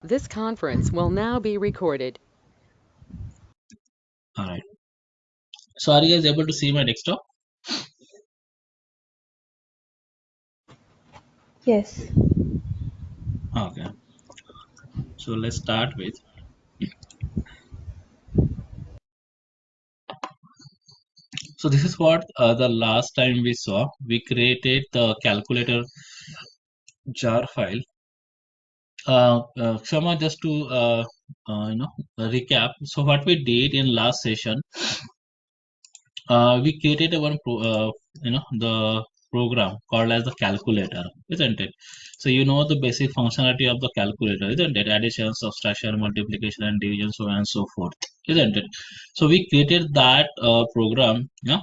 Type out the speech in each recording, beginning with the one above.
This conference will now be recorded. All right. So are you guys able to see my desktop? Yes. Okay. So let's start with. So this is what the last time we saw. We created the calculator jar file. Shama, just to recap. So what we did in last session, we created a the program called as the calculator, isn't it? So you know the basic functionality of the calculator, isn't it? Addition, subtraction, multiplication, and division, so on and so forth, isn't it? So we created that program, yeah,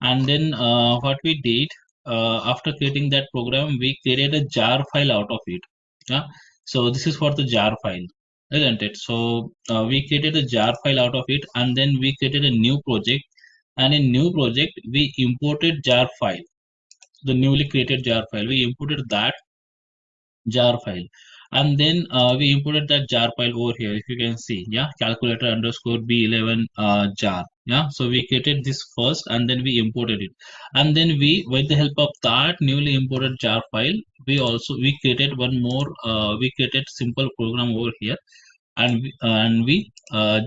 and then what we did after creating that program, we created a jar file out of it, yeah. So this is for the jar file, isn't it? So we created a jar file out of it, and then we created a new project, and in new project we imported jar file, the newly created jar file. We imported that jar file, and then we imported that jar file over here, if you can see, yeah, calculator underscore b11 jar, yeah. So we created this first, and then we imported it, and then we, with the help of that newly imported jar file, we created one more, we created simple program over here, and we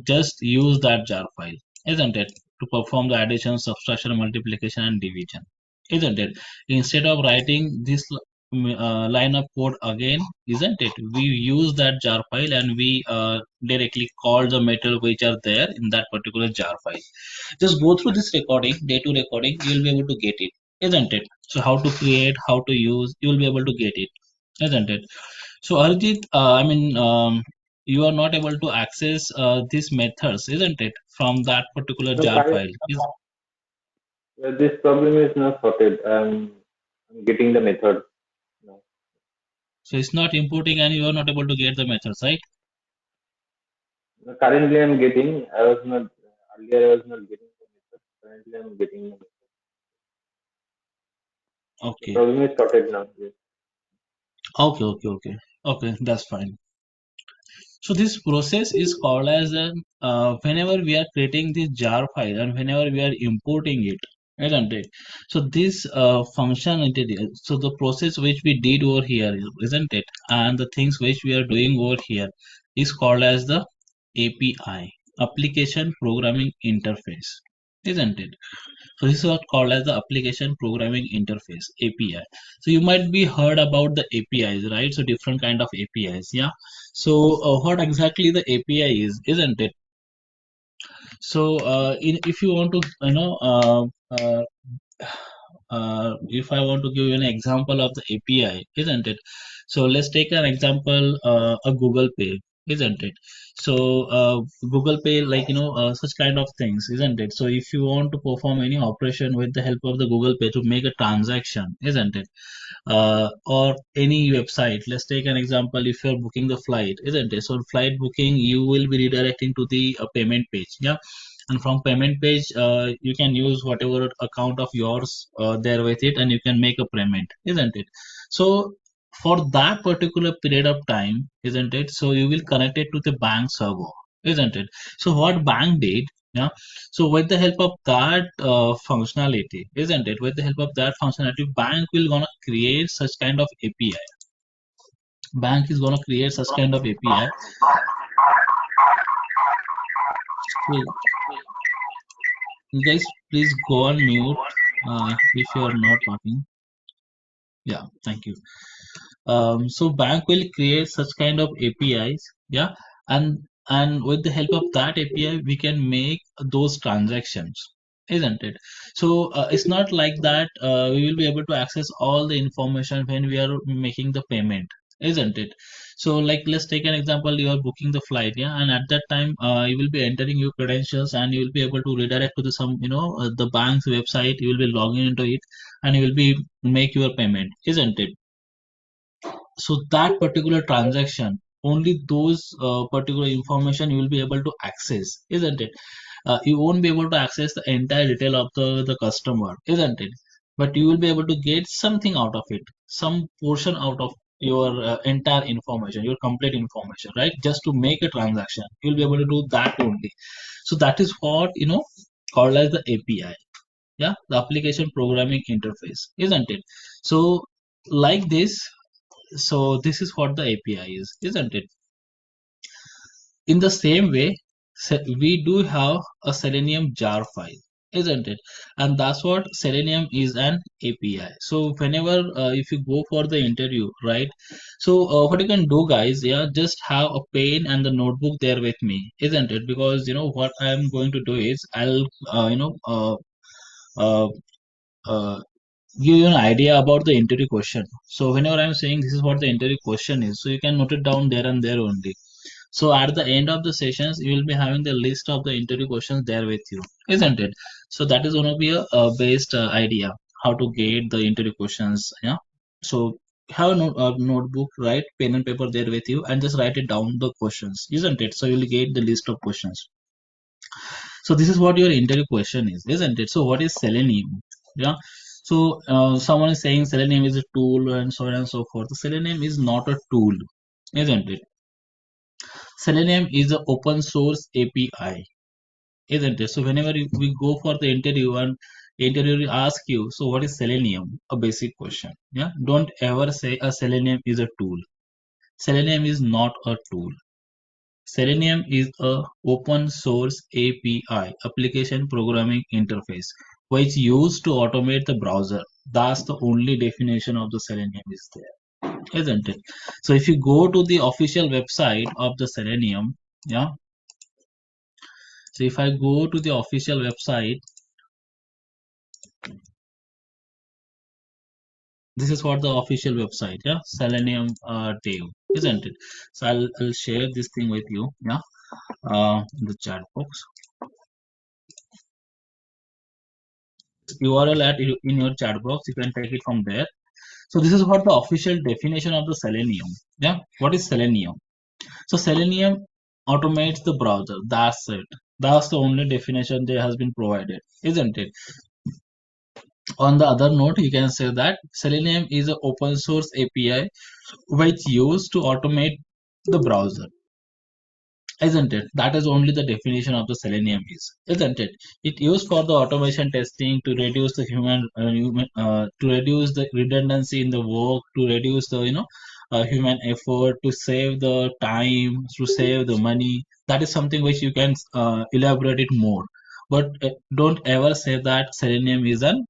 just use that jar file, isn't it, to perform the addition, subtraction, multiplication, and division, isn't it? Instead of writing this line of code again, isn't it? We use that jar file, and we directly call the method which are there in that particular jar file. Just go through this recording, day to recording, you will be able to get it, isn't it? So how to create, how to use, you will be able to get it, isn't it? So Arjit, you are not able to access these methods, isn't it, from that particular No, jar file? this problem is not sorted. I'm getting the method now. So it's not importing, and you are not able to get the methods, right? Currently, I'm getting. I was not earlier. I was not getting the method. Currently, I'm getting the method. The Okay. problem is sorted now. Yes. Okay. That's fine. So this process is called as whenever we are creating this jar file and whenever we are importing it, isn't it? So this functionality, so the process which we did over here, isn't it? And the things which we are doing over here is called as the API, Application Programming Interface, isn't it? So this is what called as the Application Programming Interface, API. So you might be heard about the APIs, right? So different kind of APIs, yeah. So what exactly the API is, isn't it? So if you want to, if I want to give you an example of the API, isn't it? So let's take an example, a Google Pay, isn't it? So Google Pay, like such kind of things, isn't it? So if you want to perform any operation with the help of the Google Pay to make a transaction, isn't it? Or any website. Let's take an example. If you're booking the flight, isn't it? So flight booking, you will be redirecting to the payment page, yeah. And from payment page, you can use whatever account of yours there with it, and you can make a payment, isn't it? So for that particular period of time, isn't it? So you will connect it to the bank server, isn't it? So what bank did, yeah. So with the help of that functionality, isn't it? With the help of that functionality, bank will gonna create such kind of API. Bank is gonna create such kind of API. So you guys, please go on mute if you are not talking. Yeah, thank you. So bank will create such kind of APIs, yeah, and with the help of that API, we can make those transactions, isn't it? So it's not like that we will be able to access all the information when we are making the payment, isn't it? So like let's take an example, you are booking the flight, yeah, and at that time you will be entering your credentials, and you will be able to redirect to the some the bank's website. You will be logging into it, and you will be make your payment, isn't it? So that particular transaction, only those particular information you will be able to access, isn't it? You won't be able to access the entire detail of the customer, isn't it? But you will be able to get something out of it, some portion out of your entire information, your complete information, right? Just to make a transaction, you'll be able to do that only. So that is what called as the API. Yeah, the application programming interface, isn't it? So like this, so this is what the API is, isn't it? In the same way, we do have a Selenium jar file, isn't it? And that's what Selenium is, an API. So whenever if you go for the interview, right? So what you can do, guys, yeah, just have a pen and the notebook there with me, isn't it? Because what I'm going to do is I'll uh, uh, give you an idea about the interview question. So whenever I'm saying this is what the interview question is, so you can note it down there and there only. So at the end of the sessions, you will be having the list of the interview questions there with you, isn't it? So that is going to be a based idea how to get the interview questions. Yeah. So have a notebook, write pen and paper there with you, and just write it down the questions, isn't it? So you'll get the list of questions. So this is what your interview question is, isn't it? So what is Selenium? Yeah. So someone is saying Selenium is a tool and so on and so forth. Selenium is not a tool, isn't it? Selenium is an open source API, isn't it? So whenever we go for the interview and interviewer will ask you, so what is Selenium? A basic question. Yeah. Don't ever say a Selenium is a tool. Selenium is not a tool. Selenium is a open source API, application programming interface, which used to automate the browser. That's the only definition of the Selenium is there, isn't it? So if you go to the official website of the Selenium, yeah. So if I go to the official website, this is what the official website, yeah, Selenium Dev, isn't it? So I'll share this thing with you, yeah, in the chat box. URL in your chat box, you can take it from there. So this is what the official definition of the Selenium. Yeah, what is Selenium? So Selenium automates the browser. That's it. That's the only definition that has been provided, isn't it? On the other note, you can say that Selenium is an open source API which used to automate the browser, isn't it? That is only the definition of the Selenium is, isn't it? It used for the automation testing to reduce the to reduce the redundancy in the work, to reduce the human effort, to save the time, to save the money. That is something which you can elaborate it more. But don't ever say that Selenium is an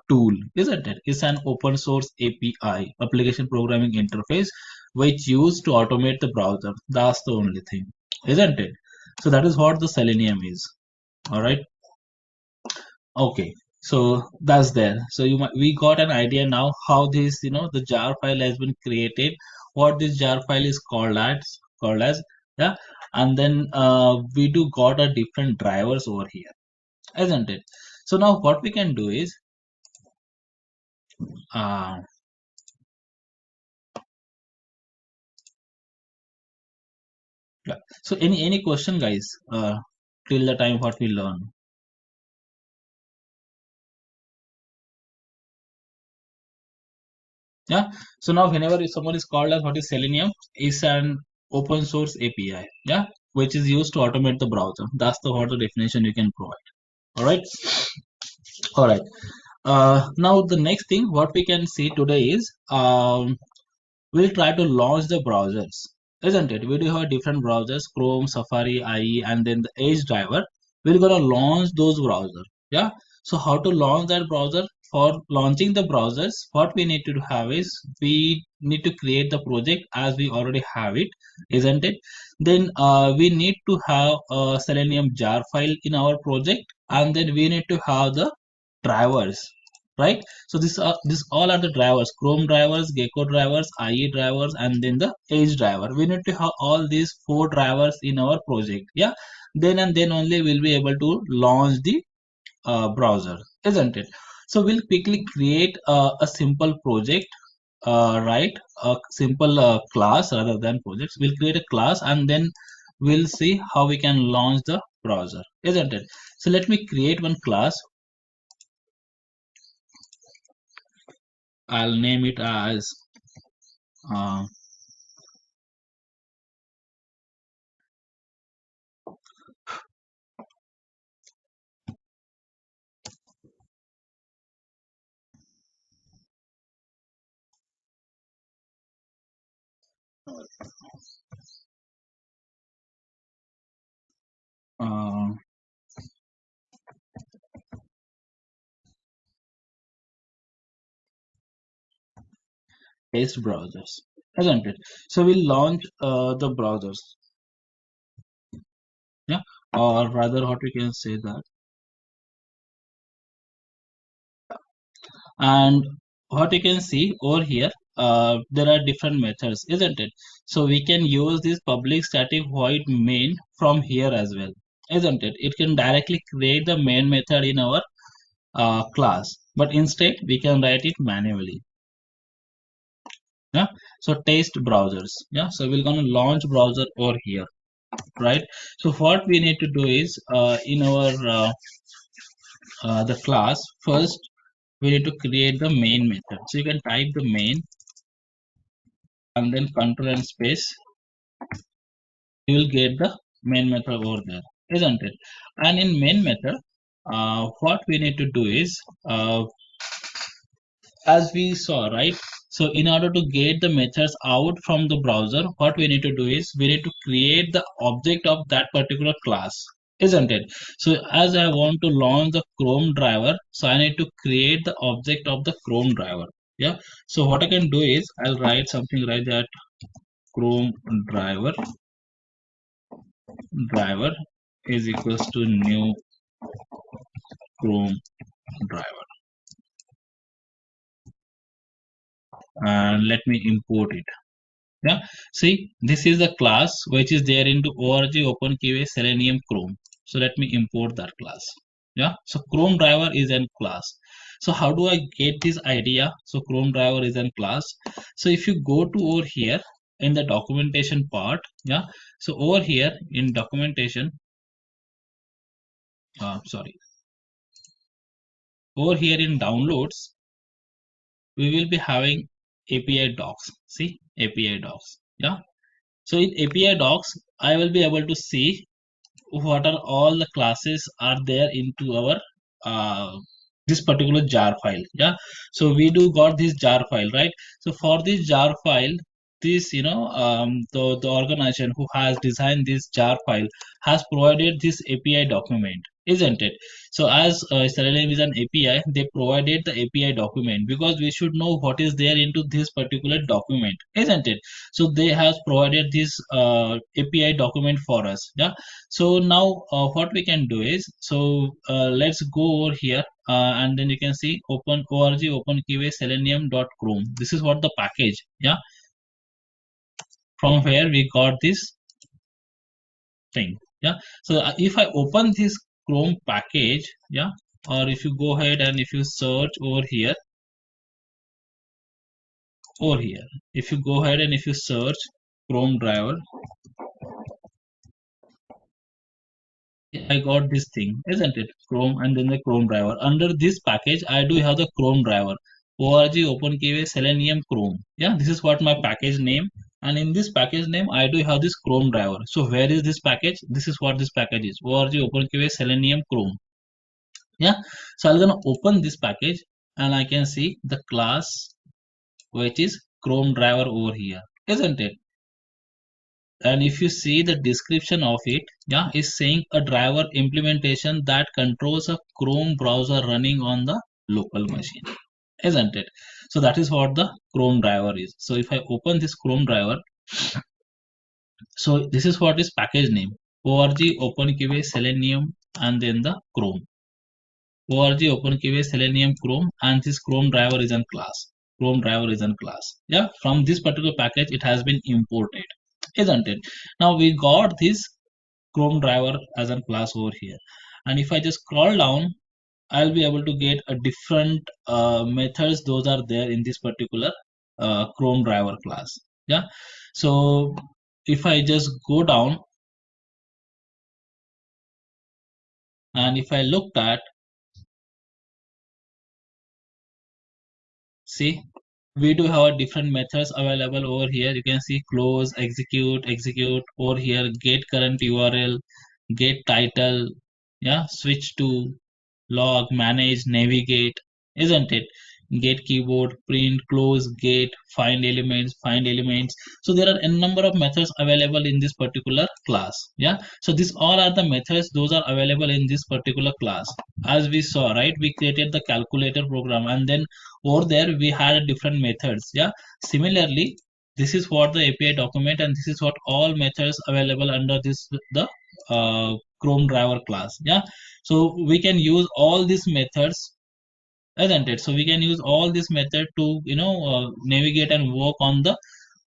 tool, isn't it? It's an open source API, application programming interface, which used to automate the browser. That's the only thing, isn't it? So that is what the Selenium is. All right. Okay. So that's there. So we got an idea now how this the jar file has been created, what this jar file is called as, yeah, and then we do got a different drivers over here, isn't it? So now what we can do is uh, yeah. So any question, guys? Till the time what we learn. Yeah. So now whenever someone is called as what is Selenium, is an open source API. Yeah, which is used to automate the browser. That's the what the definition you can provide. All right. All right. Now the next thing what we can see today is we'll try to launch the browsers, isn't it? We do have different browsers: Chrome, Safari, IE, and then the Edge driver. We're gonna launch those browsers. Yeah. So how to launch that browser? For launching the browsers, what we need to have is we need to create the project as we already have it, isn't it? Then we need to have a Selenium jar file in our project, and then we need to have the drivers, right? So this all are the drivers: Chrome drivers, Gecko drivers, IE drivers, and then the Edge driver. We need to have all these four drivers in our project. Yeah, then and then only we'll be able to launch the browser, isn't it? So we'll quickly create a simple project, right? A simple class rather than projects. We'll create a class and then we'll see how we can launch the browser, isn't it? So let me create one class. I'll name it as uh, uh, test browsers, isn't it? So we'll launch the browsers, yeah, or rather, what we can say that. And what you can see over here, there are different methods, isn't it? So we can use this public static void main from here as well, isn't it? It can directly create the main method in our class, but instead we can write it manually. Yeah. So test browsers. Yeah. So we're gonna launch browser over here, right? So what we need to do is in our the class first we need to create the main method. So you can type the main and then control and space, you will get the main method over there, isn't it? And in main method, what we need to do is, as we saw, right? So in order to get the methods out from the browser, what we need to do is we need to create the object of that particular class, isn't it? So as I want to launch the Chrome driver, so I need to create the object of the Chrome driver. Yeah. So what I can do is I'll write something like that: Chrome driver is equals to new Chrome driver, and let me import it. Yeah, see, this is the class which is there into org openqa selenium Chrome. So let me import that class. Yeah, so Chrome driver is an class. So how do I get this idea? So Chrome driver is an class. So if you go to over here in the documentation part, yeah, so over here in documentation, sorry, over here in downloads, we will be having API docs. See, API docs. Yeah. So in API docs, I will be able to see what are all the classes are there into our this particular jar file. Yeah. So we do got this jar file, right? So for this jar file, this the organization who has designed this jar file has provided this API document, isn't it? So as Selenium is an API, they provided the API document because we should know what is there into this particular document, isn't it? So they have provided this API document for us. Yeah. So now what we can do is, so let's go over here and then you can see open org openqa selenium.chrome. This is what the package. Yeah, from where we got this thing. Yeah. So if I open this Chrome package, yeah, or if you go ahead and if you search over here, if you go ahead and if you search Chrome driver, I got this thing, isn't it? Chrome and then the Chrome driver. Under this package, I do have the Chrome driver. org openqa selenium Chrome. Yeah, this is what my package name. And in this package name, I do have this Chrome driver. So where is this package? This is what this package is. org openqa selenium Chrome. Yeah. So I'm gonna open this package and I can see the class which is Chrome driver over here, isn't it? And if you see the description of it, yeah, is saying a driver implementation that controls a Chrome browser running on the local machine, isn't it? So that is what the Chrome driver is. So if I open this Chrome driver, so this is what is package name: org openqa selenium and then the Chrome. org openqa selenium Chrome, and this Chrome driver is in class. Chrome driver is in class. Yeah, from this particular package it has been imported, isn't it? Now we got this Chrome driver as a class over here, and if I just scroll down, I'll be able to get a different methods. Those are there in this particular Chrome driver class. Yeah. So if I just go down and if I looked at, see, we do have different methods available over here. You can see close, execute over here, get current URL, get title, yeah, switch to, log, manage, navigate, isn't it? Get keyboard, print, close, get, find elements. So there are a number of methods available in this particular class. Yeah. So these all are the methods, those are available in this particular class. As we saw, right? We created the calculator program, and then over there we had different methods. Yeah. Similarly, this is what the API document, and this is what all methods available under this the Chrome driver class. Yeah. So we can use all these methods, isn't it? So we can use all this method to navigate and work on the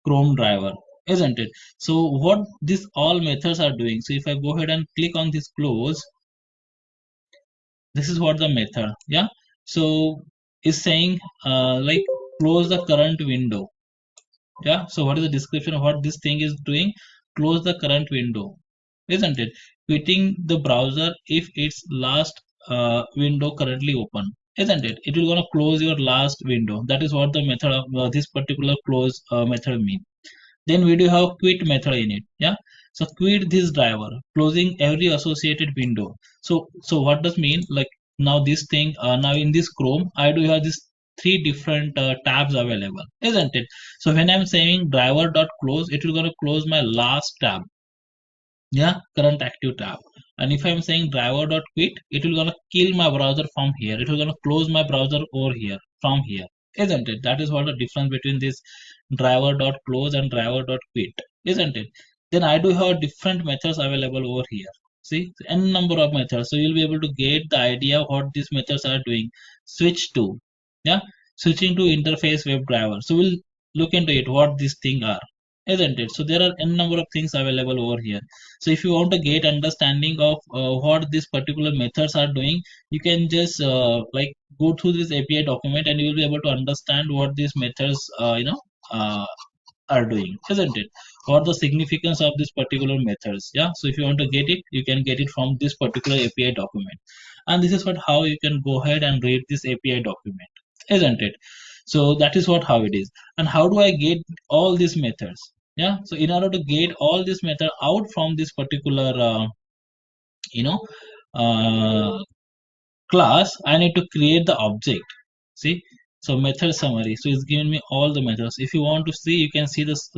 Chrome driver, isn't it? So what these all methods are doing, so if I go ahead and click on this close, this is what the method, yeah. So is saying like close the current window. Yeah, so what is the description of what this thing is doing? Close the current window, isn't it? Quitting the browser if its last window currently open, isn't it? It will gonna close your last window. That is what the method of this particular close method mean. Then we do have quit method in it. Yeah. So quit this driver, closing every associated window. So what does mean? Like now this thing now in this Chrome, I do have this three different tabs available, isn't it? So when I'm saying driver.close, it will gonna close my last tab. Yeah, current active tab. And if I'm saying driver.quit, it will gonna kill my browser from here. It will gonna close my browser over here from here, isn't it? That is what the difference between this driver.close and driver.quit, isn't it? Then I do have different methods available over here. See, n number of methods. So you'll be able to get the idea of what these methods are doing. Switch to, yeah, switching to interface WebDriver. So we'll look into it what these things are, isn't it? So there are n number of things available over here. So if you want to get understanding of what these particular methods are doing, you can just like go through this API document, and you will be able to understand what these methods uh, are doing, isn't it? What the significance of this particular methods. Yeah. So if you want to get it, you can get it from this particular API document, and this is what how you can go ahead and read this API document, isn't it? So that is what how it is. And how do I get all these methods? Yeah. So in order to get all this method out from this particular you know uh, class, I need to create the object. See, so method summary. So it's given me all the methods. If you want to see, you can see this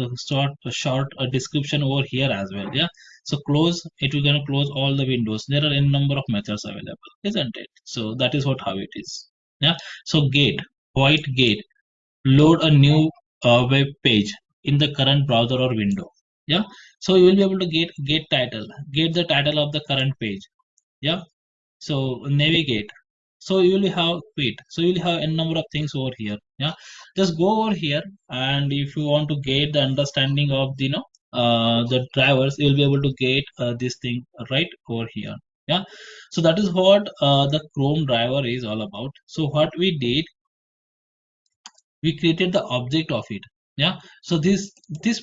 short description over here as well. Yeah. So close, it will gonna close all the windows. There are n number of methods available, isn't it? So that is what how it is. Yeah. So get, void get, load a new web page in the current browser or window. Yeah. So you will be able to get title, get the title of the current page. Yeah. So navigate, so you will have quit, so you will have n number of things over here. Yeah, just go over here, and if you want to get the understanding of the the drivers, you'll be able to get this thing right over here. Yeah, so that is what the Chrome driver is all about. So what we did, we created the object of it. Yeah, so this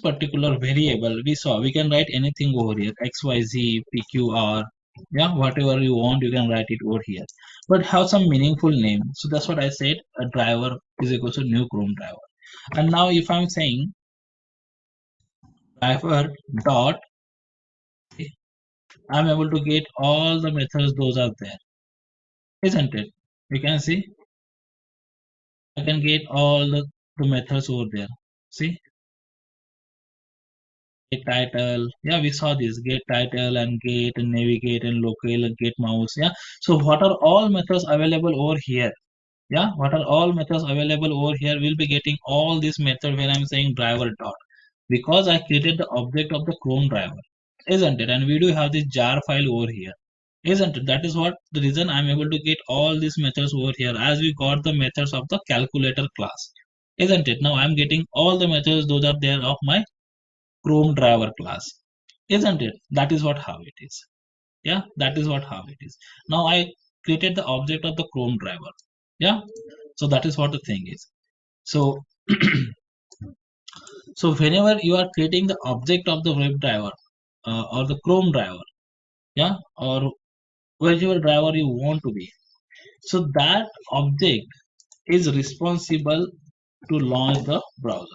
particular variable we saw, we can write anything over here, xyz pqr, yeah, whatever you want, you can write it over here, but have some meaningful name. So that's what I said, a driver is equal to new Chrome driver. And now if I'm saying driver dot, I'm able to get all the methods, those are there, isn't it? You can see I can get all the methods over there. See, get title, yeah, we saw this, get title and get and navigate and local and get mouse. Yeah, so what are all methods available over here? Yeah, what are all methods available over here? We'll be getting all these methods when I'm saying driver dot, because I created the object of the Chrome driver, isn't it? And we do have this jar file over here, isn't it? That is what the reason I'm able to get all these methods over here, as we got the methods of the calculator class, isn't it? Now I'm getting all the methods, those are there of my Chrome driver class, isn't it? That is what how it is. Yeah, that is what how it is. Now I created the object of the Chrome driver. Yeah, so that is what the thing is. So so whenever you are creating the object of the web driver or the Chrome driver, yeah, or whichever driver you want to be, so that object is responsible to launch the browser.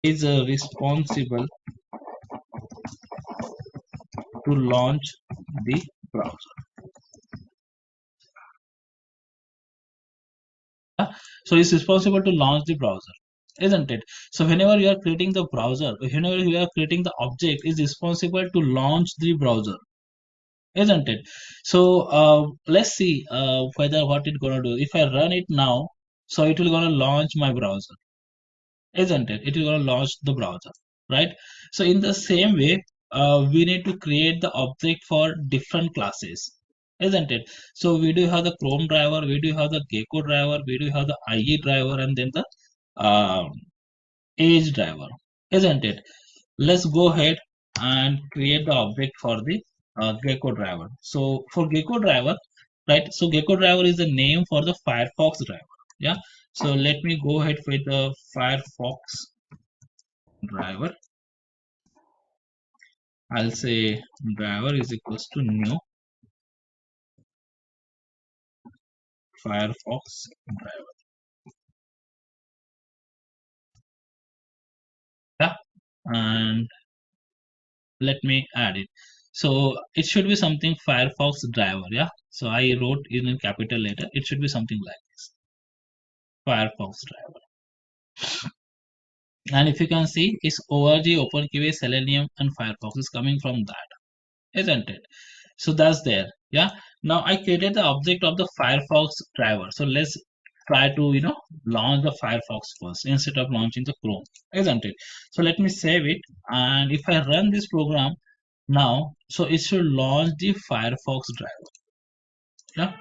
Is responsible to launch the browser. So it's responsible to launch the browser, isn't it? So whenever you are creating the browser, whenever you are creating the object, is responsible to launch the browser, isn't it? So let's see whether what it's gonna do. If I run it now, so it will gonna launch my browser, isn't it? It will gonna launch the browser, right? So in the same way, we need to create the object for different classes, isn't it? So we do have the Chrome driver, we do have the Gecko driver, we do have the IE driver, and then the um, Edge driver, isn't it? Let's go ahead and create the object for the Gecko driver. So for Gecko driver, right? So Gecko driver is the name for the Firefox driver. Yeah. So let me go ahead with the Firefox driver. I'll say driver is equals to new Firefox driver. Yeah. And let me add it. So it should be something Firefox driver. Yeah. So I wrote in capital letter. It should be something like this. Firefox driver. And if you can see, it's org, OpenQA, Selenium, and Firefox is coming from that, isn't it? So that's there. Yeah. Now I created the object of the Firefox driver. So let's try to launch the Firefox first instead of launching the Chrome, isn't it? So let me save it, and if I run this program now, so it should launch the Firefox driver. Yeah.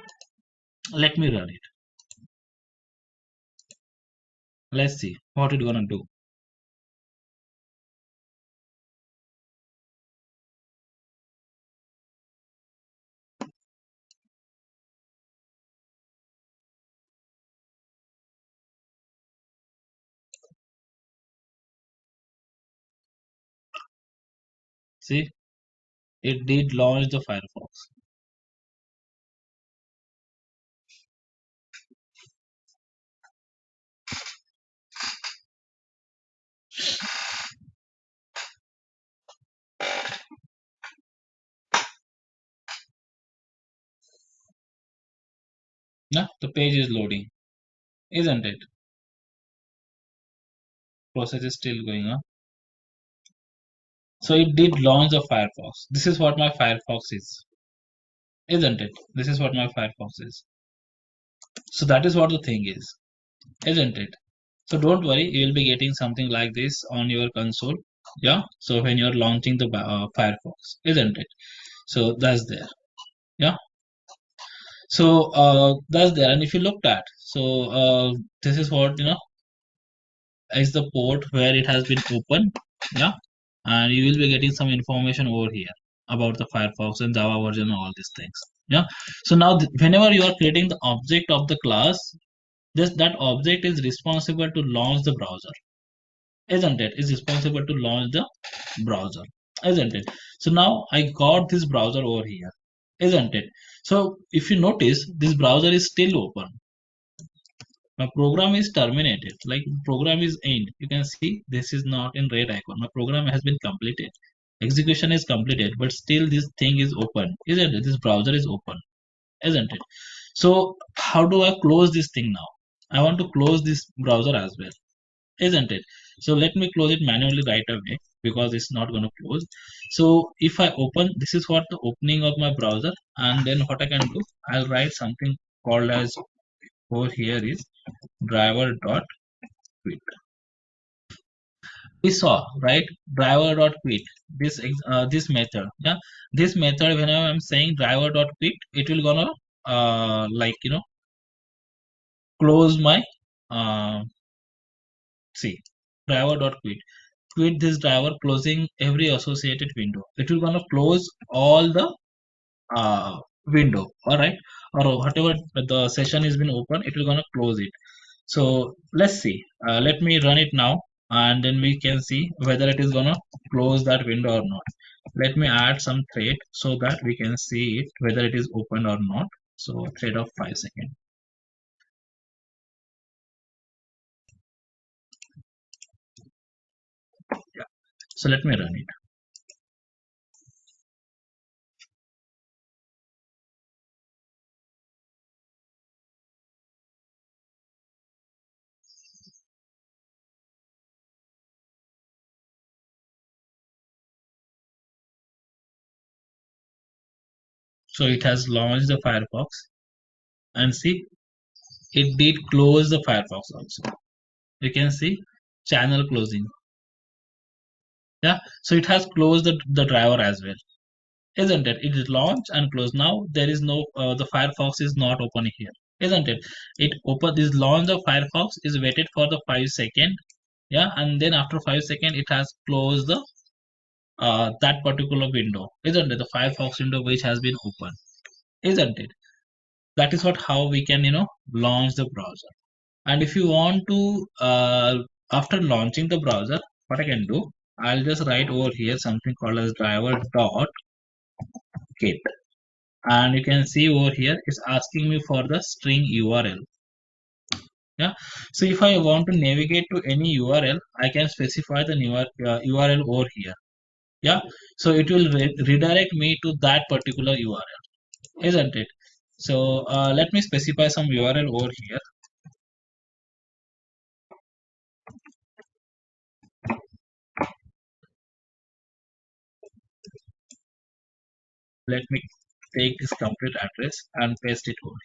Let me run it. Let's see what it's gonna do. See, it did launch the Firefox. Yeah, the page is loading, isn't it? Process is still going on. So it did launch the Firefox. This is what my Firefox is, isn't it? This is what my Firefox is. So that is what the thing is, isn't it? So don't worry, you will be getting something like this on your console. Yeah. So when you're launching the Firefox, isn't it? So that's there. Yeah. So that's there. And if you looked at, so this is what is the port where it has been opened. Yeah. And you will be getting some information over here about the Firefox and Java version and all these things. Yeah. So now whenever you are creating the object of the class, just that object is responsible to launch the browser, isn't it? Is responsible to launch the browser, isn't it? So now I got this browser over here, isn't it? So if you notice, this browser is still open. My program is terminated, like program is end. You can see this is not in red icon. My program has been completed. Execution is completed, but still this thing is open, isn't it? This browser is open, isn't it? So how do I close this thing now? I want to close this browser as well, isn't it? So let me close it manually right away because it's not going to close. So if I open, this is what the opening of my browser, and then what I can do, I'll write something called as over here is driver.quit. We saw, right, driver.quit, this method. Yeah, this method, whenever I'm saying driver.quit, it will gonna like close my uh, see driver.quit, quit this driver, closing every associated window. It will gonna close all the window, all right, or whatever the session has been open, it will gonna close it. So let's see, let me run it now, and then we can see whether it is gonna close that window or not. Let me add some thread so that we can see it whether it is open or not. So thread of 5 seconds. So let me run it. So it has launched the Firefox, and see, it did close the Firefox also. You can see channel closing. Yeah, so it has closed the driver as well, isn't it? It is launched and closed. Now there is no the Firefox is not open here, isn't it? It open this launch of Firefox is waited for the 5 second, yeah, and then after 5 second it has closed the that particular window, isn't it? The Firefox window which has been open, isn't it? That is what how we can launch the browser. And if you want to after launching the browser, what I can do, I'll just write over here something called as driver dot kit, and you can see over here it's asking me for the string URL. Yeah, so if I want to navigate to any URL, I can specify the URL over here. Yeah, so it will redirect me to that particular URL, isn't it? So let me specify some URL over here. Let me take this complete address and paste it over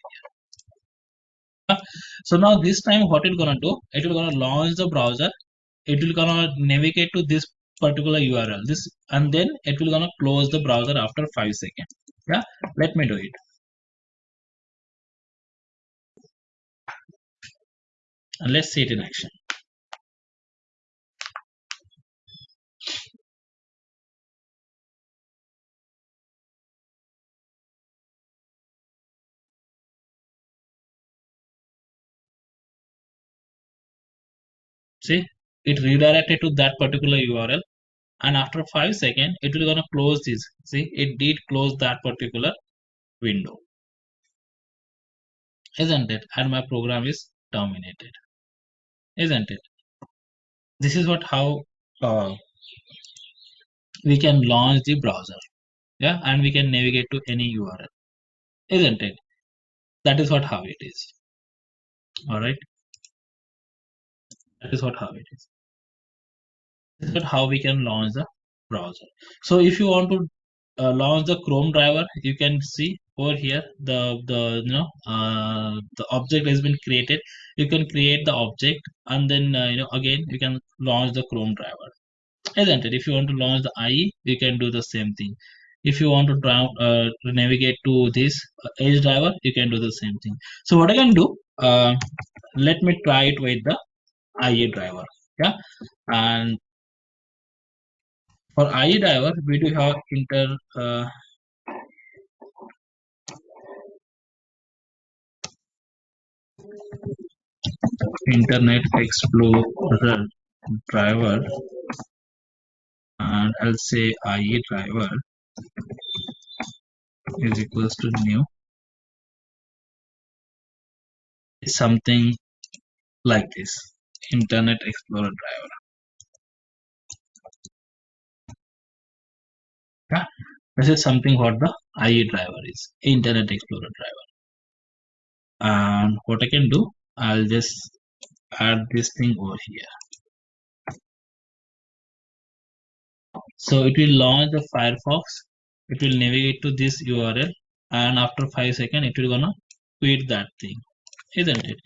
here. So now this time what it's gonna do, it will gonna launch the browser, it will gonna navigate to this particular URL, this, and then it will gonna close the browser after 5 seconds. Yeah, let me do it. And let's see it in action. See, it redirected to that particular URL, and after 5 seconds it will gonna close this. See, it did close that particular window, isn't it? And my program is terminated, isn't it? This is what how uh, we can launch the browser. Yeah, and we can navigate to any URL, isn't it? That is what how it is. All right, that is what how it is. This is what how we can launch the browser. So if you want to launch the Chrome driver, you can see over here the object has been created. You can create the object, and then again you can launch the Chrome driver, isn't it? If you want to launch the IE, you can do the same thing. If you want to navigate to this Edge driver, you can do the same thing. So what I can do, let me try it with the IE driver. Yeah, and for IE driver, we do have Internet Explorer driver, and I'll say IE driver is equals to new. It's something like this, Internet Explorer driver. Yeah, this is something what the IE driver is, Internet Explorer driver. And what I can do, I'll just add this thing over here. So it will launch the Firefox, it will navigate to this URL, and after 5 seconds it will gonna quit that thing, isn't it?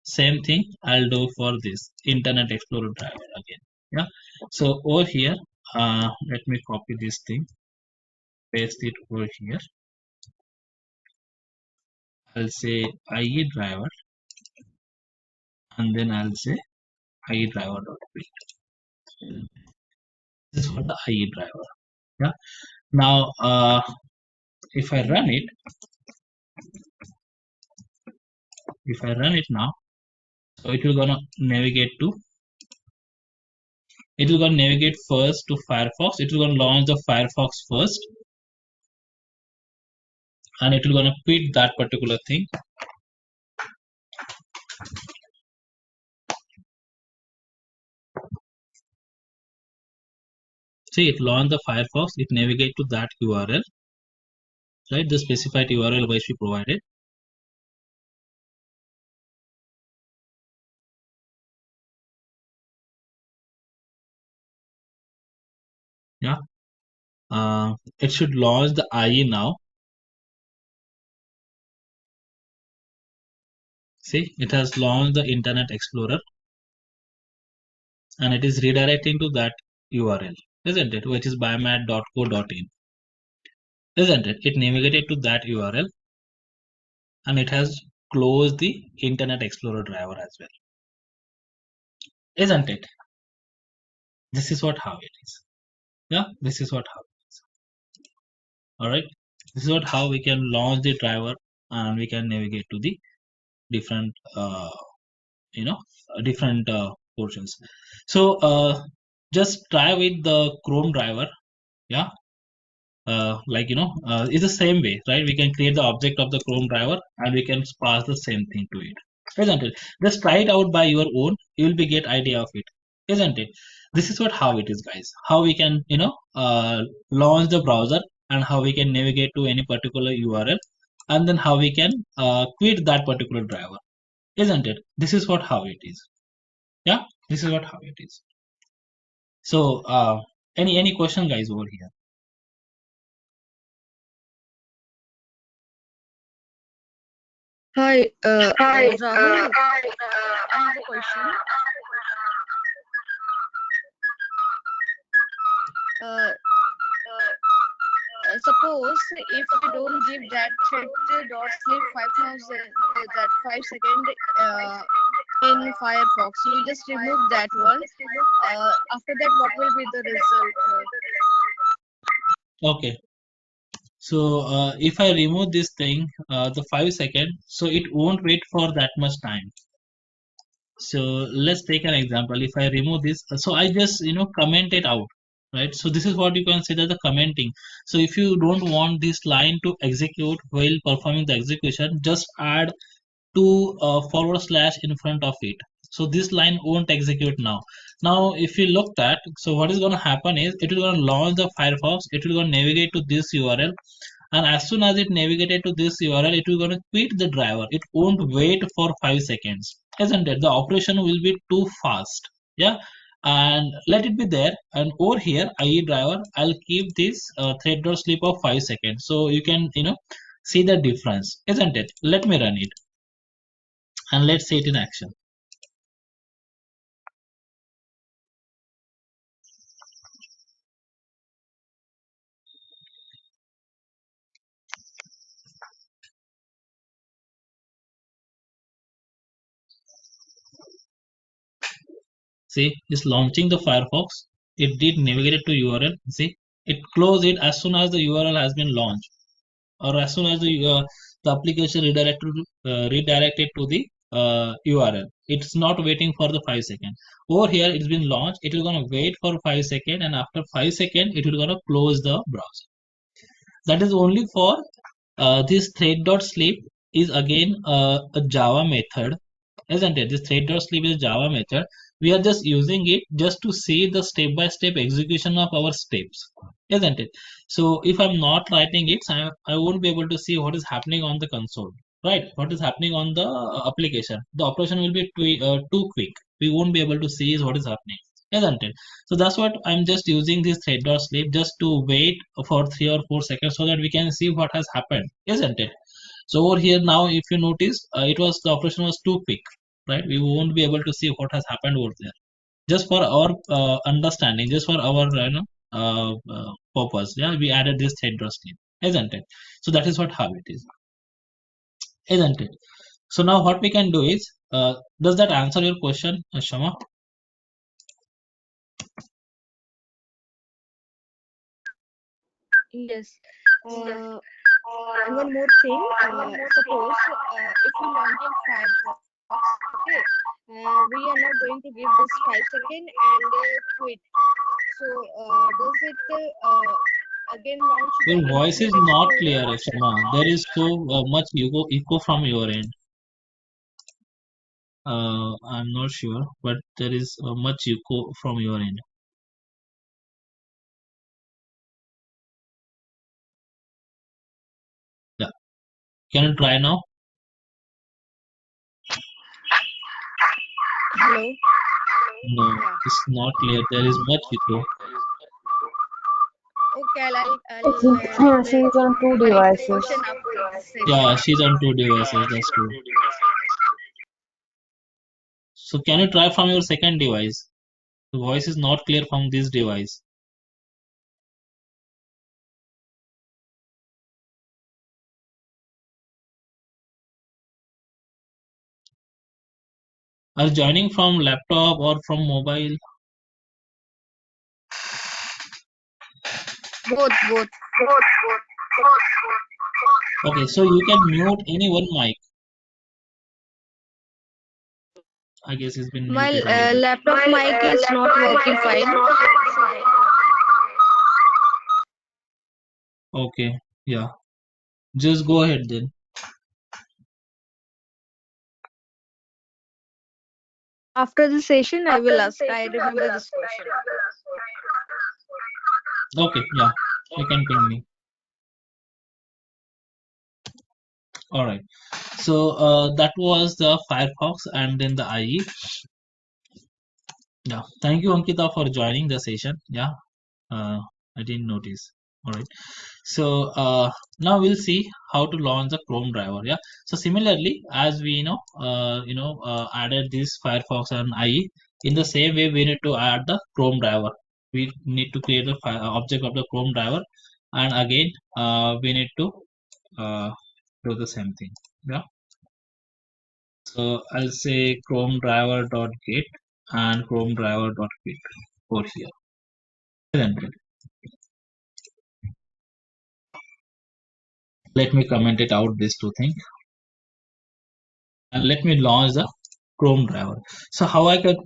Same thing I'll do for this Internet Explorer driver again. Yeah, so over here, let me copy this thing, paste it over here. I'll say IE driver, and then I'll say IE driver.quit. This is for the IE driver. Yeah, now if I run it, now, so it will gonna navigate to, it will gonna navigate first to Firefox, it will gonna launch the Firefox first, and it will gonna quit that particular thing. See, it launch the Firefox, it navigate to that URL, right? The specified URL which we provided. Yeah. It should launch the IE now. See, it has launched the Internet Explorer and it is redirecting to that URL, isn't it? Which is biomat.co.in, isn't it? It navigated to that URL and it has closed the Internet Explorer driver as well, isn't it? This is what how it is. Yeah, this is what how it is. All right, this is what how we can launch the driver and we can navigate to the different, you know, different portions. So just try with the Chrome driver. Yeah, it's the same way, right? We can create the object of the Chrome driver and we can pass the same thing to it, isn't it? Just try it out by your own. You will be get idea of it, isn't it? This is what how it is, guys. How we can, launch the browser and how we can navigate to any particular URL, and then how we can quit that particular driver, isn't it? This is what how it is. Yeah, this is what how it is. So, any question, guys, over here? Hi, Rahul. I have a question. Uh, Suppose if we don't give that thread dot sleep 5,000 that 5 second in Firefox, we just remove that one. After that, what will be the result? Okay. So if I remove this thing, the 5 second, so it won't wait for that much time. So let's take an example. If I remove this, so I just comment it out, right? So this is what you consider the commenting. So if you don't want this line to execute while performing the execution, just add two forward slash in front of it. So this line won't execute now. Now, if you look at, so what is going to happen is it will going to launch the Firefox. It will going to navigate to this URL, and as soon as it navigated to this URL, it will going to quit the driver. It won't wait for 5 seconds, isn't it? The operation will be too fast. Yeah, and let it be there. And over here, IE driver, I'll keep this thread.sleep of 5 seconds. So you can see the difference, isn't it? Let me run it and let's see it in action. See, it's launching the Firefox. It did navigate to URL. See, it closed it as soon as the URL has been launched, or as soon as the application redirected to the URL. It's not waiting for the 5 seconds. Over here, it's been launched. It will gonna wait for 5 seconds, and after 5 seconds, it will gonna close the browser. That is only for this thread.sleep is again a Java method, isn't it? This thread.sleep is a Java method. We are just using it just to see the step-by-step execution of our steps, isn't it? So if I'm not writing it, I won't be able to see what is happening on the console, right? What is happening on the application. The operation will be too quick. We won't be able to see is what is happening, isn't it? So that's what I'm just using this thread.sleep just to wait for 3 or 4 seconds so that we can see what has happened, isn't it? So over here now, if you notice, the operation was too quick, right? We won't be able to see what has happened over there. Just for our understanding, just for our purpose, yeah, we added this thread.sleep, isn't it? So that is what how it is, isn't it? So now what we can do is, does that answer your question, Shama? Yes. And one more thing. Suppose if we launch in Firefox, okay, we are not going to give this 5 second and quit. So does it again launch the Your voice is Internet not Explorer? clear, Shama. There is so much echo from your end. I'm not sure, but there is much echo from your end. Can you try now? Hello. No, Yeah. it's not clear. There is much echo. Okay, I'll She's on two my devices. question after this session. Yeah, she's on two devices. That's true. So can you try from your second device? The voice is not clear from this device. Are you joining from laptop or from mobile? Both. Okay, so you can mute any one mic. I guess it's been My muted already. laptop mic is not working fine. Okay, yeah. Just go ahead then. After the session, I will ask. I remember this question. Okay, yeah. You can ping me. All right. So that was the Firefox and then the IE. Yeah. Thank you, Ankita, for joining the session. Yeah. I didn't notice. All right. So now we'll see how to launch the Chrome driver. Yeah. So similarly, as we added this Firefox and IE, in the same way we need to add the Chrome driver. We need to create the object of the Chrome driver, and again we need to uh, do the same thing. Yeah. So I'll say Chrome driver dot get and Chrome driver dot get over here. Isn't it? Let me comment it out these two things and let me launch the Chrome driver. So how I can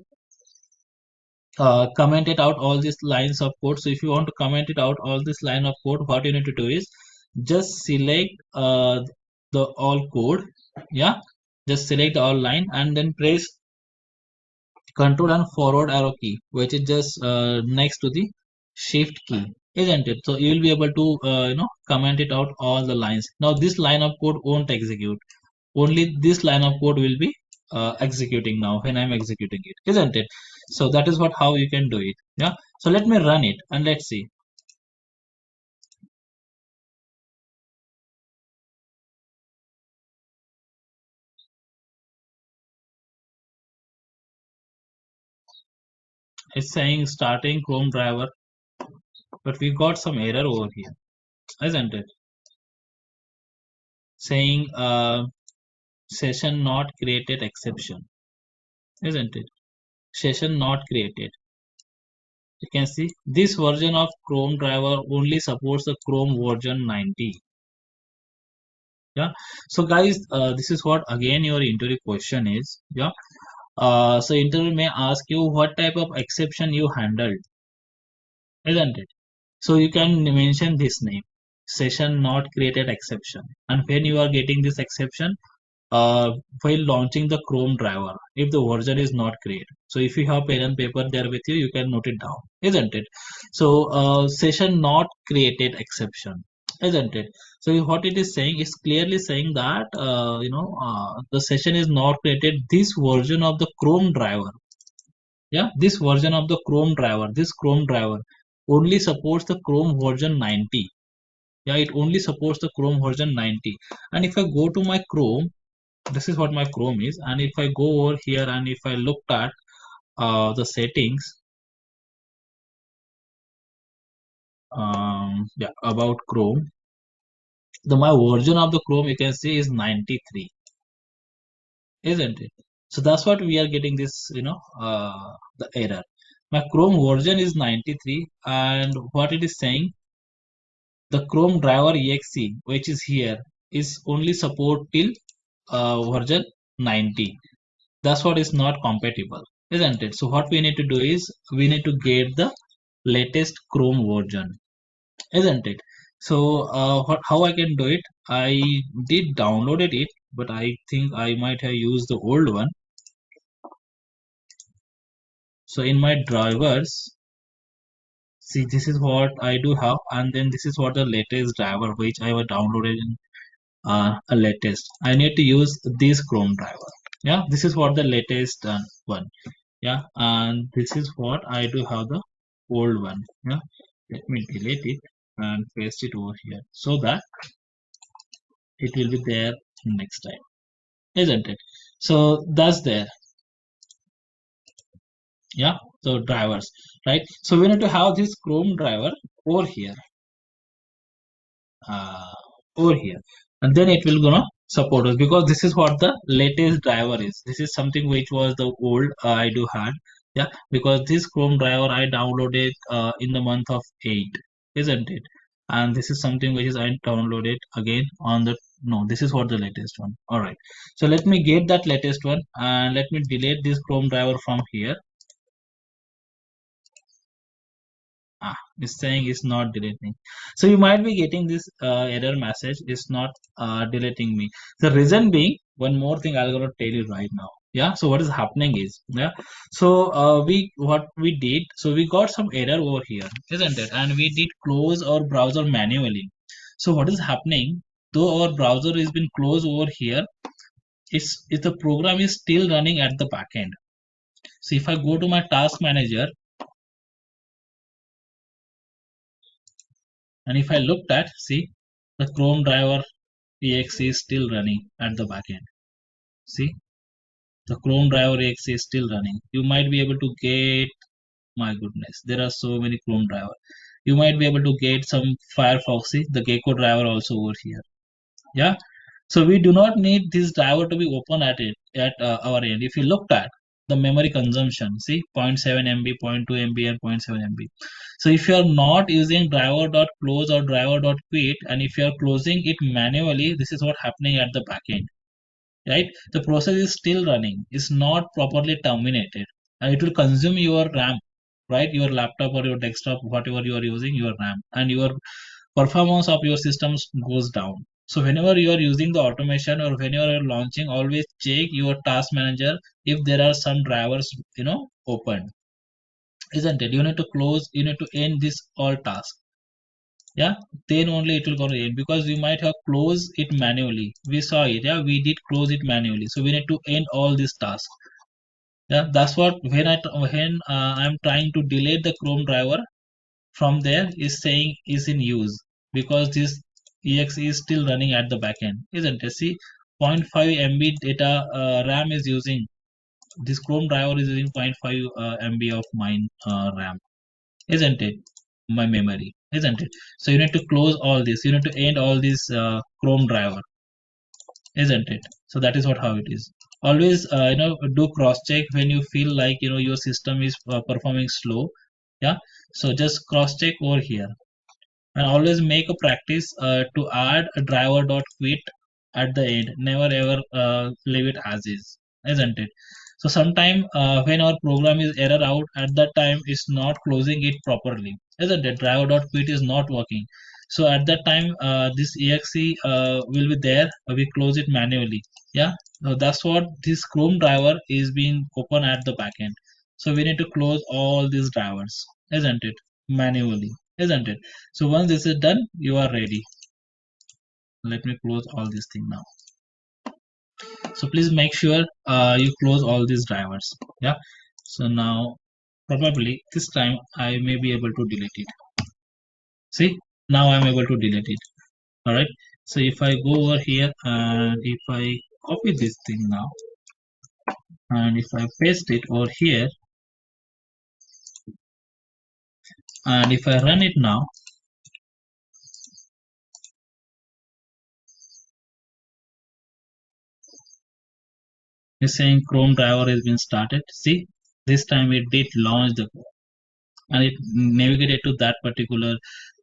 comment it out all these lines of code. So if you want to comment it out all this line of code, what you need to do is just select the all code. Yeah, just select all line and then press control and forward arrow key, which is just next to the shift key, isn't it? So you will be able to comment it out all the lines. Now this line of code won't execute. Only this line of code will be executing now when I'm executing it, isn't it? So that is what how you can do it. Yeah. So let me run it and let's see. It's saying starting Chrome driver, but we got some error over here, isn't it? Saying session not created exception, isn't it? Session not created. You can see this version of Chrome driver only supports the Chrome version 90. Yeah. So guys, this is what again your interview question is. Yeah. So interview may ask you what type of exception you handled, isn't it? So you can mention this name, session not created exception. And when you are getting this exception, while launching the Chrome driver, if the version is not created. So if you have pen and paper there with you, you can note it down, isn't it? So session not created exception, isn't it? So what it is saying is clearly saying that the session is not created this version of the Chrome driver. Yeah, this version of the Chrome driver, this Chrome driver only supports the Chrome version 90. Yeah, it only supports the Chrome version 90. And if I go to my Chrome, this is what my Chrome is, and if I go over here and if I looked at the settings, yeah, about Chrome, the my version of the Chrome you can see is 93, isn't it? So that's what we are getting this, the error. My Chrome version is 93, and what it is saying, the Chrome driver exe, which is here, is only support till version 90. That's what is not compatible, isn't it? So what we need to do is we need to get the latest Chrome version, isn't it? So how I can do it? I did downloaded it, but I think I might have used the old one. So in my drivers, see, this is what I do have, and then this is what the latest driver which I have downloaded in a latest. I need to use this Chrome driver. Yeah, this is what the latest one. Yeah, and this is what I do have the old one. Yeah, let me delete it and paste it over here so that it will be there next time, isn't it? So that's there. Yeah, so drivers, right? So we need to have this Chrome driver over here, uh, over here, and then it will gonna support us because this is what the latest driver is. This is something which was the old I do had. Yeah, because this Chrome driver I downloaded in the month of 8, isn't it? And this is something which is I downloaded again on the, no, this is what the latest one. All right, so let me get that latest one and let me delete this Chrome driver from here. It's saying it's not deleting. So you might be getting this error message. It's not deleting me. The reason being, one more thing I'm gonna tell you right now. Yeah. So what is happening is, yeah. So what we did. So we got some error over here, isn't it? And we did close our browser manually. So what is happening? Though our browser has been closed over here, it's the program is still running at the back end. So if I go to my task manager, and if I looked at, see, the Chrome driver exe is still running at the back end. See, the Chrome driver exe is still running. You might be able to get, my goodness, there are so many Chrome driver. You might be able to get some Firefox, see, the Gecko driver also over here. Yeah. So we do not need this driver to be open at it at our end. If you looked at the memory consumption, see, 0.7 MB, 0.2 MB, and 0.7 MB. So if you are not using driver.close or driver.quit, and if you are closing it manually, this is what happening at the back end, right? The process is still running. It's not properly terminated, and it will consume your RAM, right? Your laptop or your desktop, whatever you are using, your RAM, and your performance of your systems goes down. So whenever you are using the automation or whenever you're launching, always check your task manager if there are some drivers, open, isn't it? You need to close, you need to end this all task. Yeah, then only it will go to end because we might have closed it manually. We saw it, yeah, we did close it manually. So we need to end all these tasks. Yeah, that's what when I'm trying to delete the Chrome driver from there is saying is in use because this exe is still running at the backend, isn't it? See, 0.5 MB data RAM is using, this Chrome driver is using 0.5 MB of mine RAM, isn't it? My memory, isn't it? So you need to close all this, you need to end all this Chrome driver, isn't it? So that is what how it is. Always do cross check when you feel like your system is performing slow. Yeah, so just cross check over here and always make a practice to add a driver.quit at the end. Never ever leave it as is, isn't it? So sometime when our program is error out, at that time it's not closing it properly, isn't it? Driver.quit is not working. So at that time this exe will be there. We close it manually. Yeah. So that's what this Chrome driver is being open at the backend. So we need to close all these drivers, isn't it? Manually, isn't it? So once this is done, you are ready. Let me close all this thing now. So please make sure you close all these drivers. Yeah. So now probably this time I may be able to delete it. See, now I'm able to delete it. All right. So if I go over here and if I copy this thing now and if I paste it over here and if I run it now, it's saying Chrome driver has been started. See, this time it did launch the and it navigated to that particular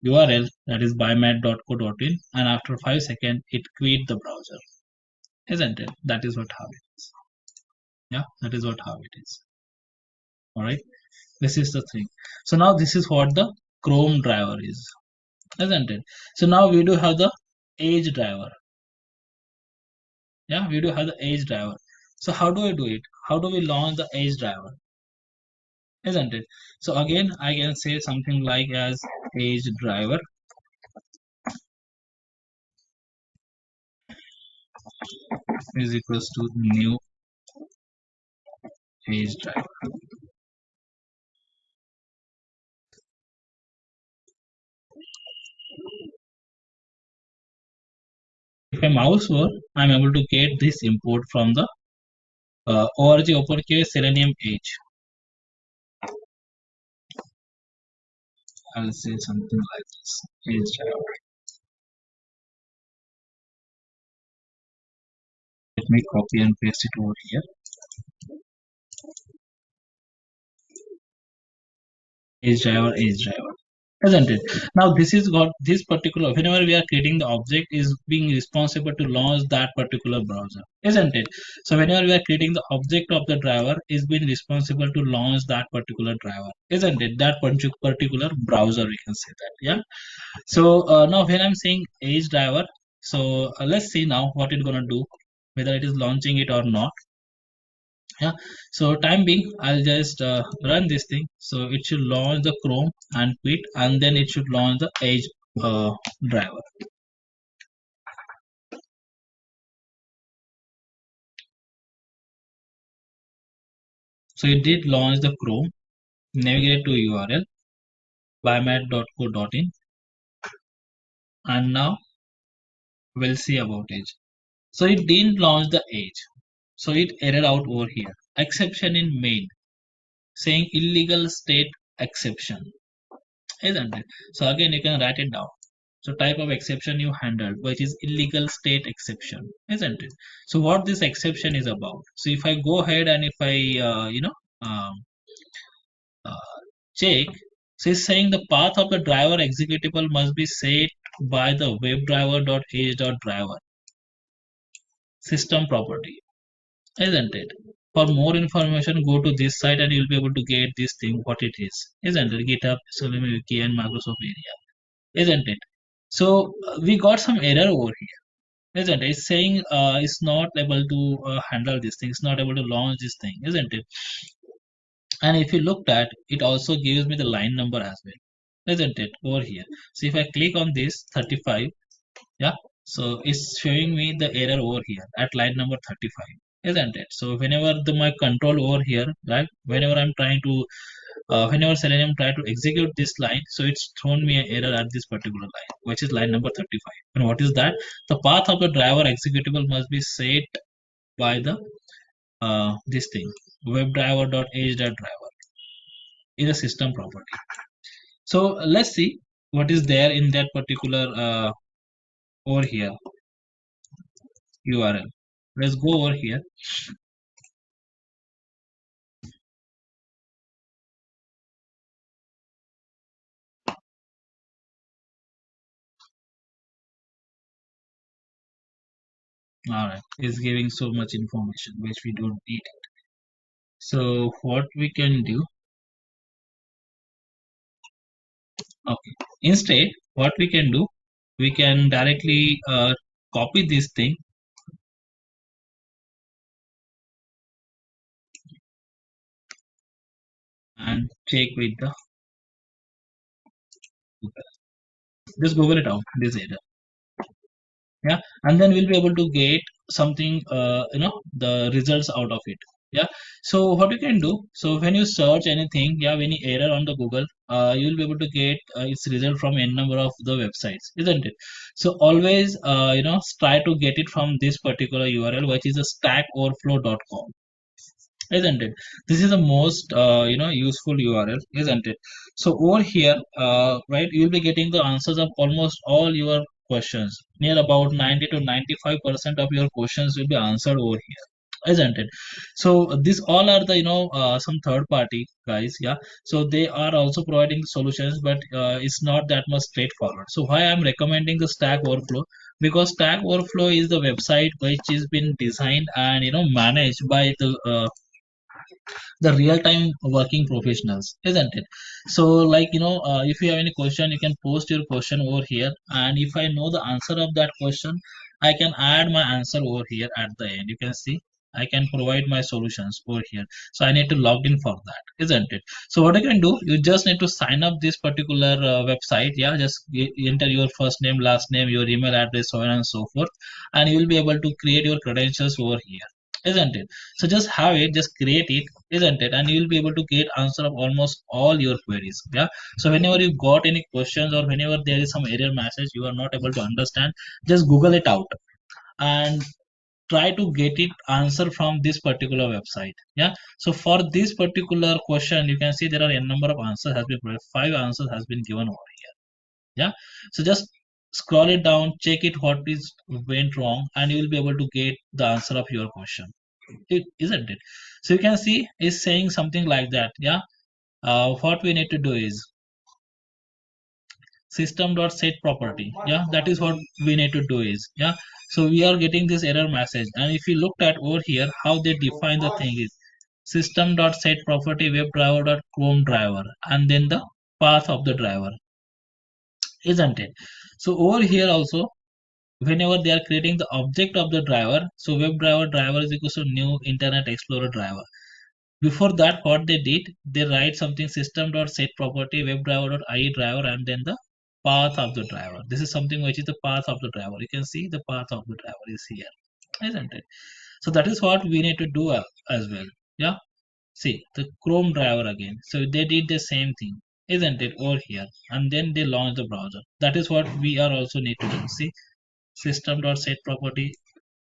URL, that is biomed.co.in, and after 5 seconds it quit the browser, isn't it? That is what how it is. Yeah, that is what how it is. All right, this is the thing. So now this is what the Chrome driver is, isn't it? So now we do have the Edge driver. Yeah, we do have the Edge driver. So how do I do it? How do we launch the Edge driver, isn't it? So again I can say something like as Edge driver. is equals to new Edge driver. If I mouse over, I'm able to get this import from the org uppercase Selenium Edge. I'll say something like this. Edge driver. Let me copy and paste it over here. Edge driver, isn't it? Now this is got this particular, whenever we are creating the object is being responsible to launch that particular browser, isn't it? So whenever we are creating the object of the driver is being responsible to launch that particular driver, isn't it? That particular browser, we can say that. Yeah. So now when I'm saying Edge driver, so let's see now what it's gonna do, whether it is launching it or not. Yeah, so time being I'll just run this thing, so it should launch the Chrome and quit, and then it should launch the Edge driver. So it did launch the Chrome. Navigate to URL biomed.co.in, and now we'll see about Edge. So it didn't launch the Edge, so it errored out over here, exception in main, saying illegal state exception, isn't it? So again you can write it down. So type of exception you handled, which is illegal state exception, isn't it? So what this exception is about. So if I go ahead and if I um, check, so it's saying the path of the driver executable must be set by the webdriver.edge.driver system property, isn't it? For more information, go to this site and you'll be able to get this thing what it is, isn't it? GitHub, Selenium Wiki, and Microsoft Area, isn't it? So we got some error over here, isn't it? It's saying it's not able to handle this thing, it's not able to launch this thing, isn't it? And if you looked at, it also gives me the line number as well, isn't it, over here. So if I click on this 35, yeah, so it's showing me the error over here at line number 35, isn't it? So whenever my control over here, right, whenever I'm trying to whenever Selenium try to execute this line, so it's thrown me an error at this particular line, which is line number 35. And what is that? The path of the driver executable must be set by the this thing, webdriver.edge.driver is a system property. So let's see what is there in that particular over here URL. Let's go over here. All right, it's giving so much information which we don't need it. So what we can do, okay, instead what we can do, we can directly copy this thing and check with the Google. Just Google it out, this error. Yeah, and then we'll be able to get something the results out of it. Yeah, so what you can do, so when you search anything, yeah, any error on the Google, you'll be able to get its result from n number of the websites, isn't it? So always try to get it from this particular URL, which is a stackoverflow.com, isn't it? This is the most useful URL, isn't it? So over here, right, you'll be getting the answers of almost all your questions. Near about 90 to 95% of your questions will be answered over here, isn't it? So these all are the some third party guys, yeah, so they are also providing solutions, but it's not that much straightforward. So why I'm recommending the Stack Overflow, because Stack Overflow is the website which has been designed and managed by the real-time working professionals, isn't it? So like if you have any question, you can post your question over here, and if I know the answer of that question, I can add my answer over here at the end. You can see I can provide my solutions over here. So I need to log in for that, isn't it? So what you can do, you just need to sign up this particular website. Yeah, just enter your first name, last name, your email address, so on and so forth, and you will be able to create your credentials over here, isn't it? So just have it, just create it, isn't it? And you will be able to get answer of almost all your queries. Yeah. So whenever you got any questions or whenever there is some error message you are not able to understand, just Google it out and try to get it answer from this particular website. Yeah. So for this particular question, you can see there are a number of answers has been provided. 5 answers has been given over here. Yeah. So just scroll it down, check it what is went wrong, and you will be able to get the answer of your question. Isn't it? So you can see it's saying something like that. Yeah. What we need to do is system.setProperty. Yeah, that is what we need to do is, yeah. So we are getting this error message, and if you looked at over here how they define the thing is system.setProperty WebDriver.Chrome driver, and then the path of the driver, isn't it? So over here also, whenever they are creating the object of the driver, so WebDriver is equals to new Internet Explorer driver. Before that, what they did, they write something system.setProperty WebDriver.IE driver, and then the path of the driver. This is something which is the path of the driver. You can see the path of the driver is here, isn't it? So that is what we need to do as well. Yeah. See the Chrome driver again. So they did the same thing, isn't it, over here? And then they launch the browser. That is what we are also need to do. See system.setProperty,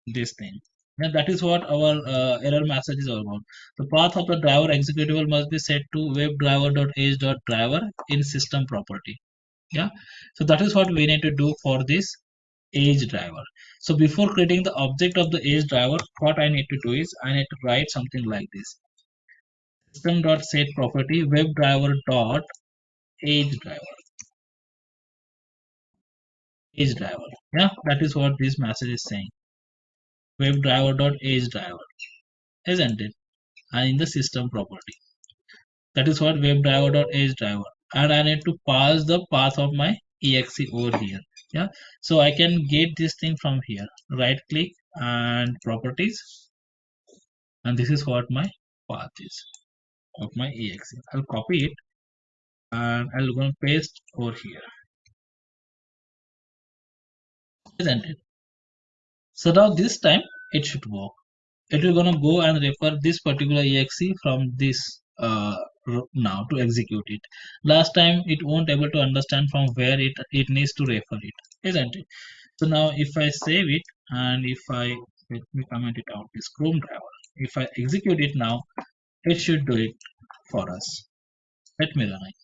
this thing. And that is what our error message is all about. The path of the driver executable must be set to webdriver.edge.driver in system property. Yeah. So that is what we need to do for this edge driver. So before creating the object of the edge driver, what I need to do is I need to write something like this. System.setProperty webdriver.edge driver. Edge driver. Yeah, that is what this message is saying. Webdriver.edge driver, isn't it? And in the system property, that is what WebDriver.edge driver, and I need to pass the path of my exe over here. Yeah. So I can get this thing from here, right click and properties, and this is what my path is of my exe. I'll copy it and I'll go and paste over here, isn't it? So now this time it should work. It will gonna go and refer this particular exe from this now to execute it. Last time it won't able to understand from where it needs to refer it, isn't it? So now if I save it and if I let me comment it out, this Chrome driver, if I execute it now, it should do it for us. Let me run it.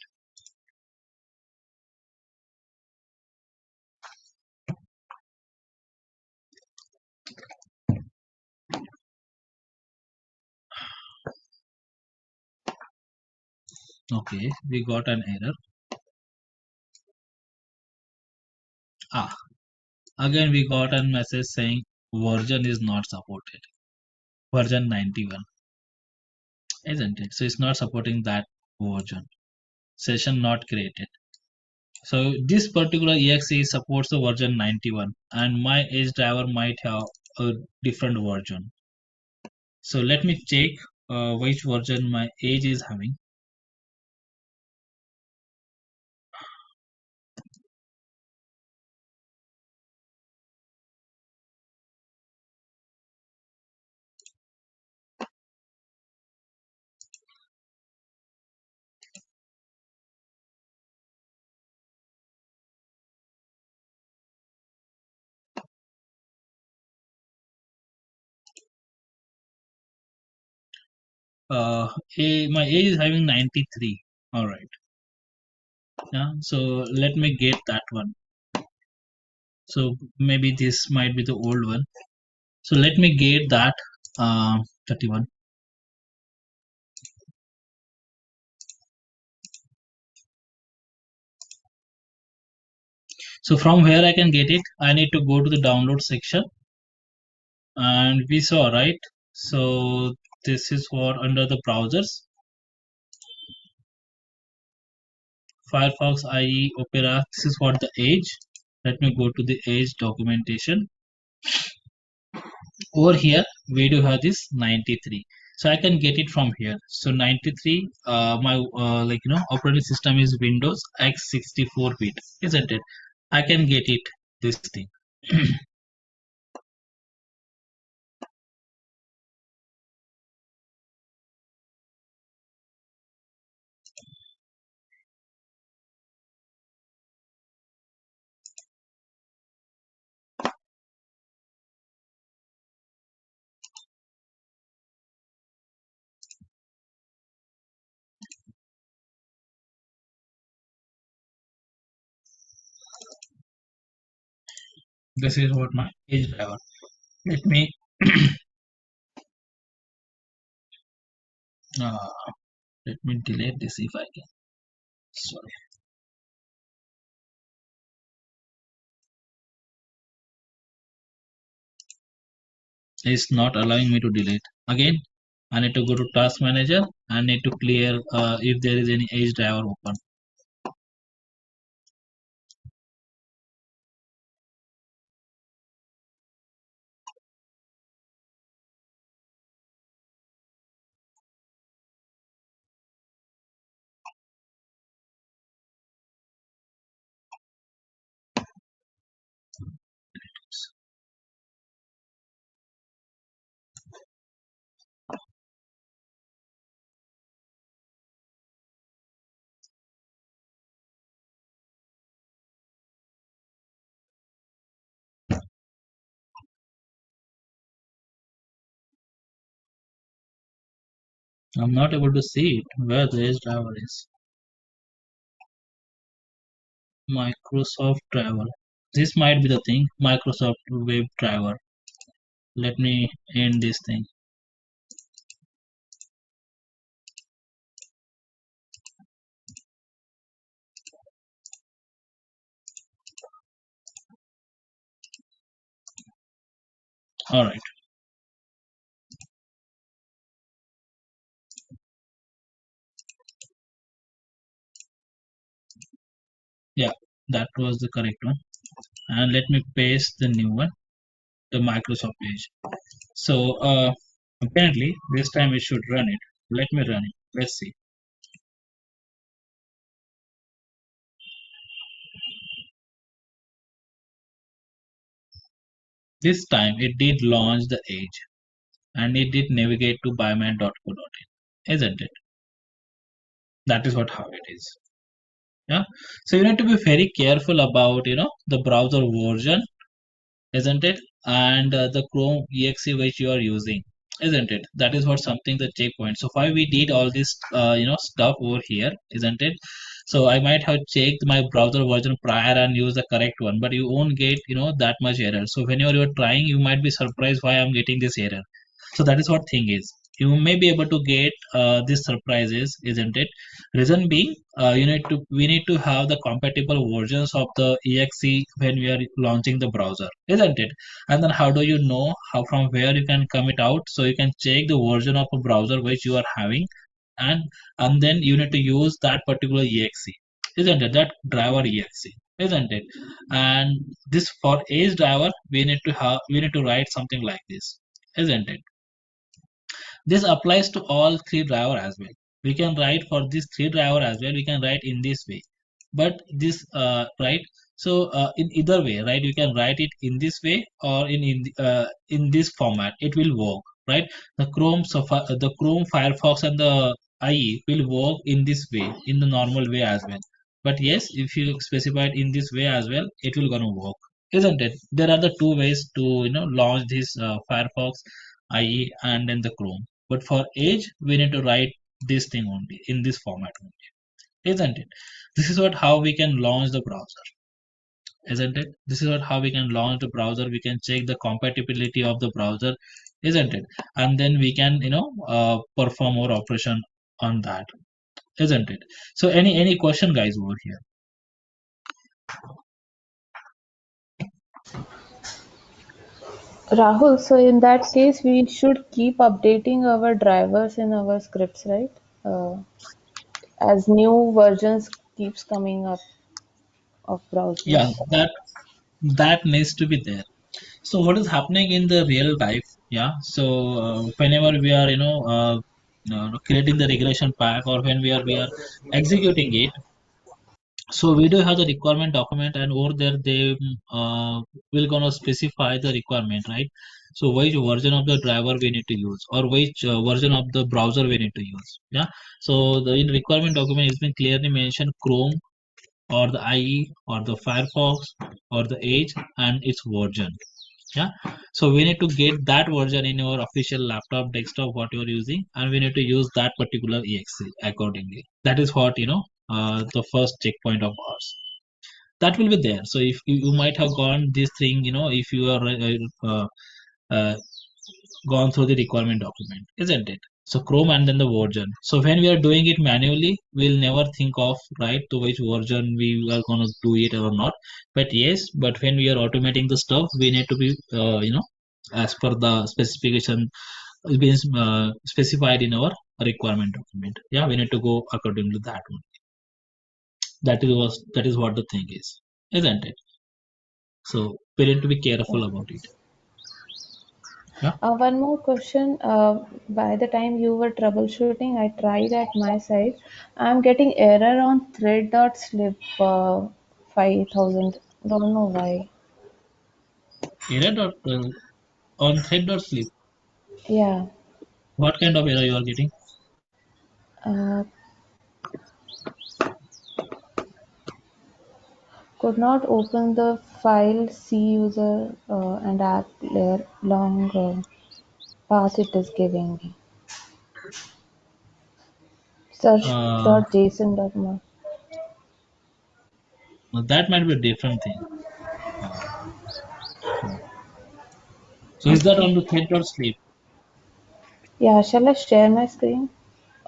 Okay, we got an error. Again we got a message saying version is not supported, version 91, isn't it? So it's not supporting that version. Session not created. So this particular exe supports the version 91, and my edge driver might have a different version. So let me check which version my edge is having. My age is having 93. All right. Yeah. So let me get that one. So maybe this might be the old one. So let me get that 31. So from where I can get it, I need to go to the download section, and we saw, right? So this is what under the browsers, Firefox, IE, Opera. This is what the Edge. Let me go to the Edge documentation. Over here, we do have this 93. So I can get it from here. So 93, my operating system is Windows x64-bit, isn't it? I can get it this thing. This is what my edge driver. Let me uh, let me delete this if I can. Sorry. It's not allowing me to delete. Again, I need to go to Task Manager. I need to clear if there is any edge driver open. I'm not able to see it where the edge driver is. Microsoft driver. This might be the thing. Microsoft web driver. Let me end this thing. All right. Yeah, that was the correct one. And let me paste the new one, the Microsoft page. So apparently this time it should run it. Let me run it. Let's see. This time it did launch the Edge and it did navigate to buyman.co.in, isn't it? That is what how it is. Yeah. So you need to be very careful about the browser version, isn't it? And the Chrome exe which you are using, isn't it? That is what something the checkpoint. So why we did all this stuff over here, isn't it? So I might have checked my browser version prior and use the correct one, but you won't get that much error. So whenever you're trying, you might be surprised why I'm getting this error. So that is what thing is. You may be able to get these surprises, isn't it? Reason being, we need to have the compatible versions of the exe when we are launching the browser, isn't it? And then how do you know how from where you can come it out? So you can check the version of a browser which you are having, and then you need to use that particular exe, isn't it? That driver exe, isn't it? And this for edge driver, we need to write something like this, isn't it? This applies to all three driver as well. We can write for this three driver as well. We can write in this way, but this right. So in either way, right? You can write it in this way or in this format. It will work, right? The Chrome, Firefox, and the IE will work in this way, in the normal way as well. But yes, if you specify it in this way as well, it will gonna work, isn't it? There are the two ways to launch this Firefox, IE, and then the Chrome. But for Edge, we need to write this thing only in this format only, isn't it? This is what how we can launch the browser, isn't it? This is what how we can launch the browser. We can check the compatibility of the browser, isn't it? And then we can perform our operation on that, isn't it? So any question, guys, over here? Rahul, so in that case, we should keep updating our drivers in our scripts, right? As new versions keeps coming up of Yeah, browsers. that needs to be there. So what is happening in the real life? Yeah. So whenever we are creating the regression pack, or when we are executing it, so we do have the requirement document, and over there they will gonna specify the requirement, right? So which version of the driver we need to use, or which version of the browser we need to use. Yeah. So the in requirement document has been clearly mentioned Chrome, or the IE, or the Firefox, or the Edge, and its version. Yeah. So we need to get that version in your official laptop, desktop, what you're using, and we need to use that particular exe accordingly. That is what the first checkpoint of ours. That will be there. So if you might have gone this thing, if you are uh, gone through the requirement document, isn't it? So Chrome and then the version. So when we are doing it manually, we'll never think of right to which version we are gonna do it or not. But yes, but when we are automating the stuff, we need to be as per the specification being specified in our requirement document. Yeah, we need to go according to that one. That is what the thing is, isn't it? So we need to be careful about it. Yeah. One more question. By the time you were troubleshooting, I tried at my side. I'm getting error on thread.slip 5000. Don't know why. Error dot on thread dot sleep. Yeah. What kind of error you are getting? Uh, could not open the file C user and app layer long path it is giving me. Uh, Search.json.mark. that might be a different thing. Uh, so, so is that Okay. on the thread dot sleep? Yeah, shall I share my screen?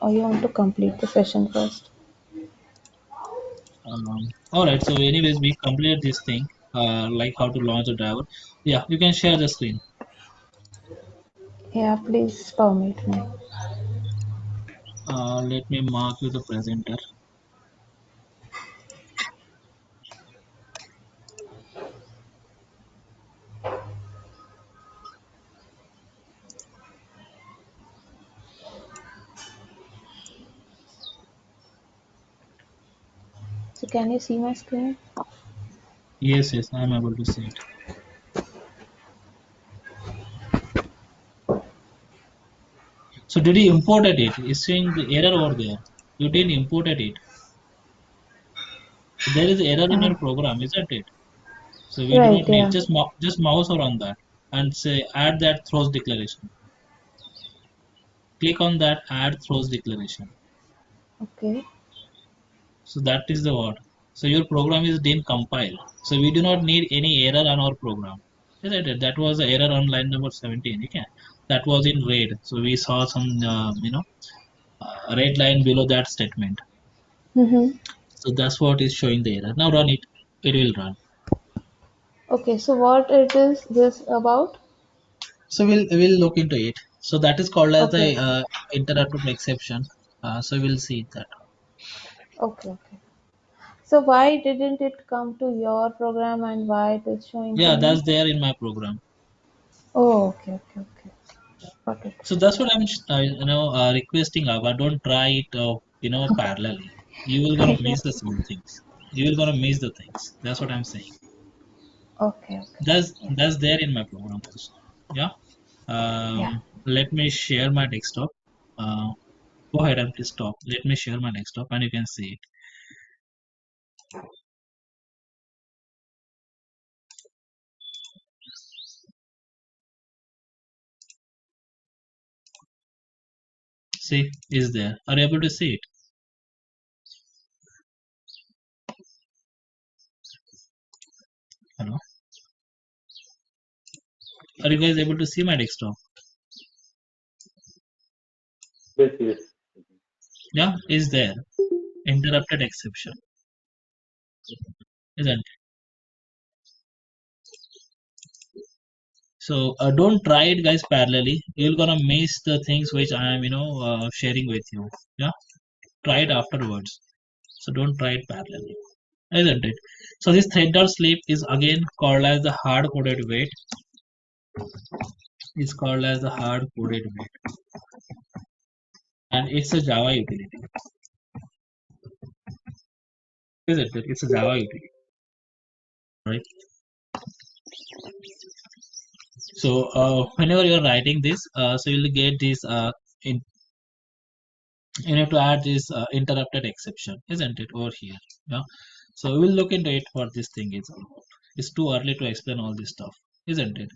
Or you want to complete the session first? All right. So anyways, we completed this thing. Like how to launch a driver. Yeah, you can share the screen. Yeah, please permit me. Let me mark you the presenter. So can you see my screen? Yes, yes, I'm able to see it. So did you imported it? Is showing the error over there. You didn't imported it. So there is error in Uh, your program, isn't it? So we do right, not need yeah. just mouse around that and say add that throws declaration. Click on that add throws declaration. Okay. So that is the word. So your program is then compiled. So we do not need any error on our program. Isn't it? That was the error on line number 17. Okay. That was in red. So we saw some red line below that statement. Mm-hmm. So that's what is showing the error. Now run it. It will run. Okay, so what it is this about? So we'll look into it. So that is called as Okay, the interrupted exception. So we'll see that. okay, okay. So why didn't it come to your program and why it is showing to Yeah, me? that's there in my program. Oh, okay, okay, okay. Got it. So that's what I'm requesting about. Don't try it parallelly. You will gonna miss the some things. You will gonna miss the things. That's what I'm saying. Okay, okay. Yeah, That's there in my program also. Yeah. yeah. Let me share my desktop. Uh, Go ahead and please stop. Let me share my desktop and you can see it. See, is there? Are you able to see it? Hello? Are you guys able to see my desktop? Yes, yes. Yeah, is there. Interrupted exception, isn't it? So don't try it, guys, parallelly. You're gonna miss the things which I am, sharing with you. Yeah, try it afterwards. So don't try it parallelly, isn't it? So this thread dot sleep is again called as the hard coded wait. is called as the hard coded wait, and it's a Java utility, isn't it? It's a Java utility, right? So whenever you're writing this, so you'll get this in, you have to add this interrupted exception, isn't it, over here? Yeah. So we'll look into it what this thing is all about. It's too early to explain all this stuff, isn't it?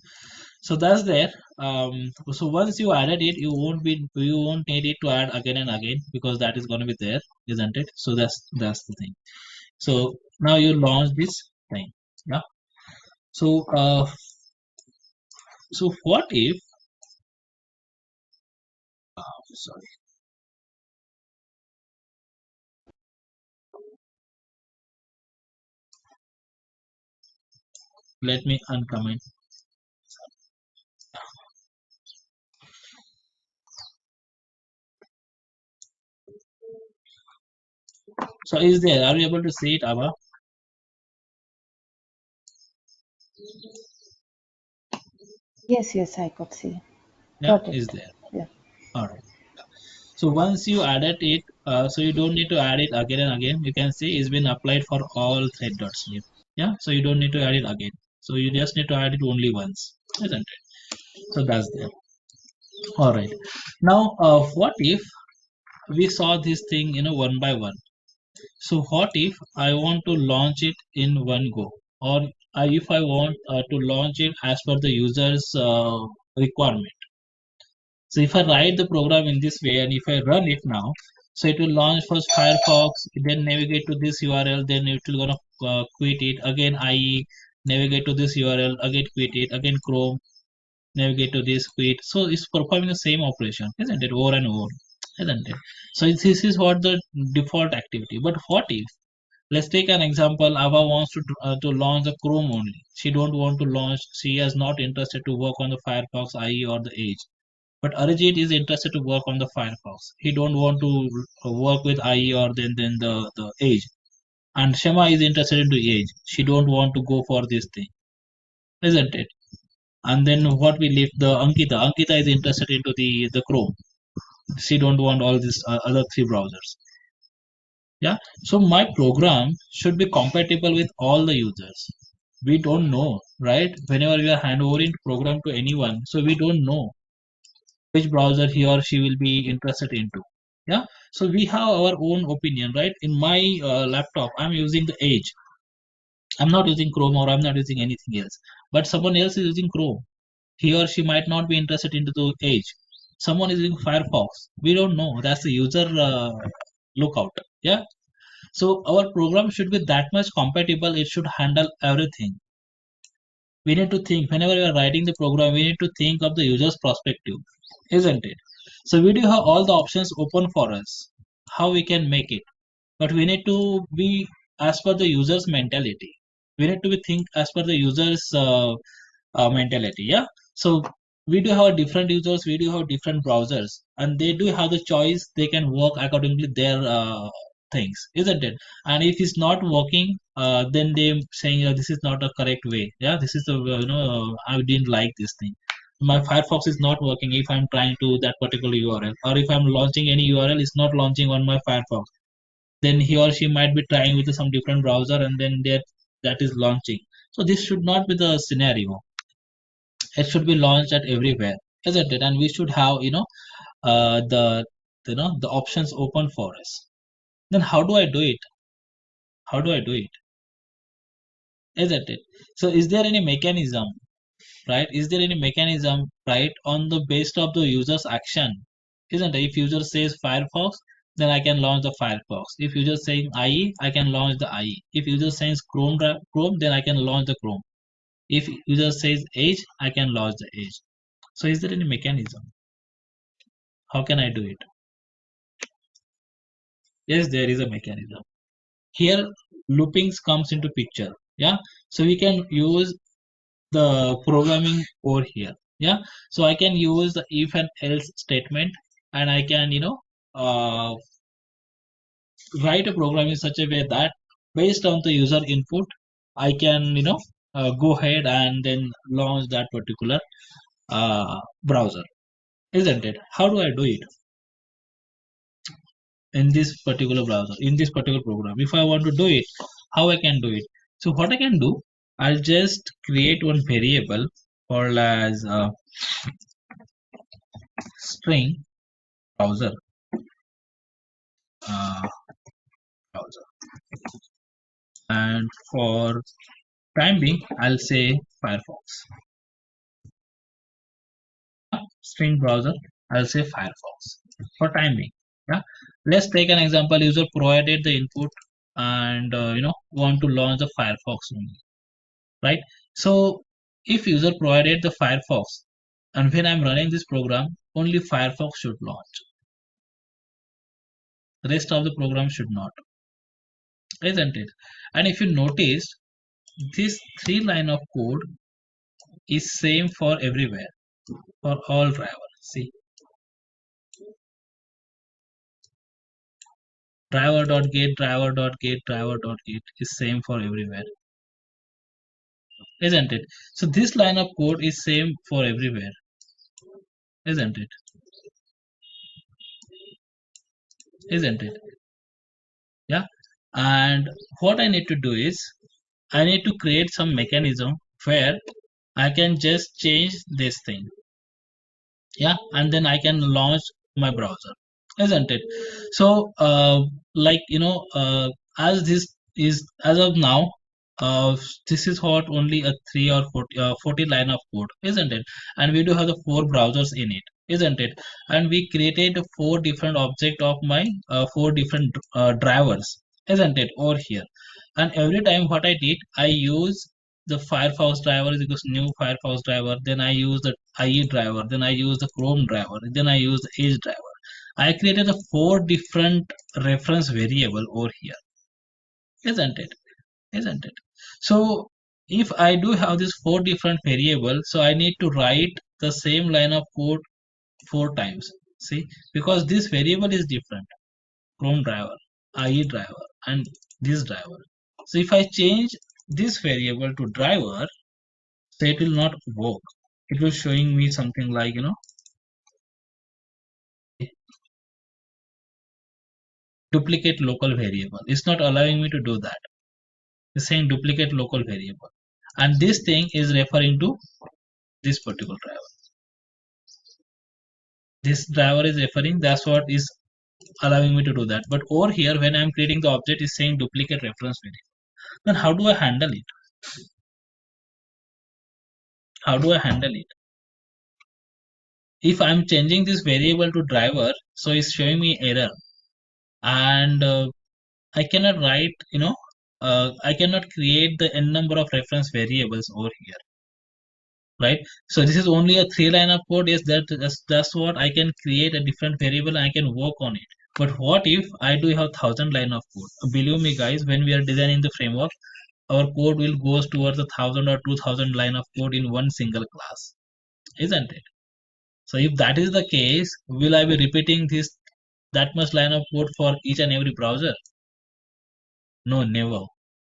So that's there. So once you added it, you won't need it to add again and again because that is going to be there, isn't it? So that's the thing. So now you launch this thing. Yeah. So so what if sorry, let me uncomment. So is there, are you able to see it, Abba? Yes, I could see. Yeah, Got it. is there. Yeah. All right. So once you added it, so you don't need to add it again and again. You can see it's been applied for all thread dots here. Yeah, so you don't need to add it again. So you just need to add it only once, isn't it? So that's there. All right. Now, what if we saw this thing, one by one? So what if I want to launch it in one go, or if I want to launch it as per the user's requirement? So if I write the program in this way and if I run it now, so it will launch first Firefox, then navigate to this URL, then it will gonna quit it. Again IE, navigate to this URL, again quit it. Again Chrome, navigate to this, quit. So it's performing the same operation, isn't it? Over and over, isn't it? So this is what the default activity. But what if, let's take an example, Ava wants to launch the Chrome only. She don't want to launch, she is not interested to work on the Firefox, IE or the Edge. But Arijit is interested to work on the Firefox. He don't want to work with IE or then the Edge. And Shema is interested into Edge. She don't want to go for this thing, isn't it? And then what we leave the Ankita. Ankita is interested into the Chrome. She don't want all these other three browsers. Yeah. So my program should be compatible with all the users. We don't know, right? Whenever we are handovering program to anyone, so we don't know which browser he or she will be interested into. Yeah. So we have our own opinion, right? In my laptop, I'm using the Edge. I'm not using Chrome or I'm not using anything else. But someone else is using Chrome. He or she might not be interested into the Edge. Someone is using Firefox. We don't know. That's the user lookout. Yeah. So our program should be that much compatible. It should handle everything. We need to think whenever we are writing the program, we need to think of the user's perspective, isn't it? So we do have all the options open for us, how we can make it, but we need to be as per the user's mentality. We need to be think as per the user's mentality. Yeah. So we do have different users, we do have different browsers, and they do have the choice. They can work accordingly their things, isn't it? And if it's not working, then they saying this is not a correct way. Yeah, this is the I didn't like this thing. My Firefox is not working if I'm trying to that particular URL, or if I'm launching any URL, it's not launching on my Firefox. Then he or she might be trying with some different browser, and then that is launching. So this should not be the scenario. It should be launched at everywhere, isn't it? And we should have the the options open for us. Then how do I do it? How do I do it? Isn't it? So is there any mechanism, right? Is there any mechanism, right, on the based of the user's action? Isn't it? If user says Firefox, then I can launch the Firefox. If user saying IE, I can launch the IE. If user says Chrome, then I can launch the Chrome. If user says Edge, I can launch the Edge. So is there any mechanism? How can I do it? Yes, there is a mechanism. Here loopings comes into picture. Yeah. So we can use the programming over here. Yeah. So I can use the if and else statement, and I can uh, write a program in such a way that based on the user input, I can go ahead and then launch that particular browser, isn't it? How do I do it in this particular browser, in this particular program? If I want to do it, how I can do it? So what I can do, I'll just create one variable called as string browser, uh, browser, and for time being, I'll say Firefox. String browser, I'll say Firefox for time being. Yeah, let's take an example. User provided the input and want to launch the Firefox only, right? So if user provided the Firefox and when I'm running this program, only Firefox should launch. The rest of the program should not, isn't it? And if you notice, this 3 line of code is same for everywhere, for all drivers. See, driver.get, driver.get, driver.get is same for everywhere, isn't it? So this line of code is same for everywhere, isn't it? Isn't it? Yeah. And what I need to do is I need to create some mechanism where I can just change this thing. Yeah, and then I can launch my browser, isn't it? So like as this is as of now, this is what only a 3 or 40 line of code, isn't it? And we do have the 4 browsers in it, isn't it? And we created 4 different object of my 4 different drivers, isn't it, over here. And every time what I did, I use the Firefox driver is equals new Firefox driver, then I use the IE driver, then I use the Chrome driver, then I use the Edge driver. I created a 4 different reference variable over here, isn't it? Isn't it? So if I do have these 4 different variables, so I need to write the same line of code 4 times. See, because this variable is different. Chrome driver, IE driver, and this driver. So if I change this variable to driver, so it will not work. It will showing me something like duplicate local variable. It's not allowing me to do that. It's saying duplicate local variable, and this thing is referring to this particular driver. This driver is referring, that's what is allowing me to do that. But over here, when I'm creating the object, is saying duplicate reference variable. Then how do I handle it? How do I handle it? If I'm changing this variable to driver, so it's showing me error, and I cannot write, I cannot create the n number of reference variables over here, right? So this is only a 3 line of code. Yes, that's what I can create a different variable and I can work on it. But what if I do have 1000 line of code? Believe me, guys, when we are designing the framework, our code will goes towards 1000 or 2000 line of code in one single class, isn't it? So if that is the case, will I be repeating this that much line of code for each and every browser? No, never.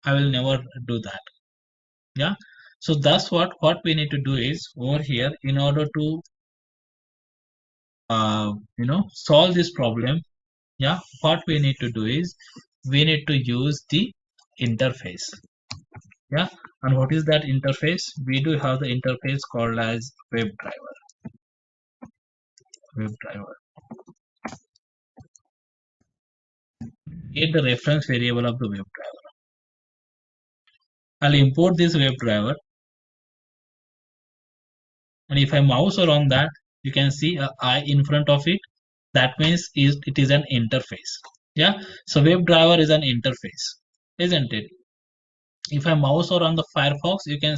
I will never do that. Yeah. So that's what we need to do is over here, in order to solve this problem. Yeah, what we need to do is we need to use the interface. Yeah, and what is that interface? We do have the interface called as WebDriver. WebDriver. Get the reference variable of the WebDriver. I'll import this WebDriver, and if I mouse around that, you can see a I in front of it. That means it is an interface. Yeah, so WebDriver is an interface, isn't it? If I mouse around the Firefox, you can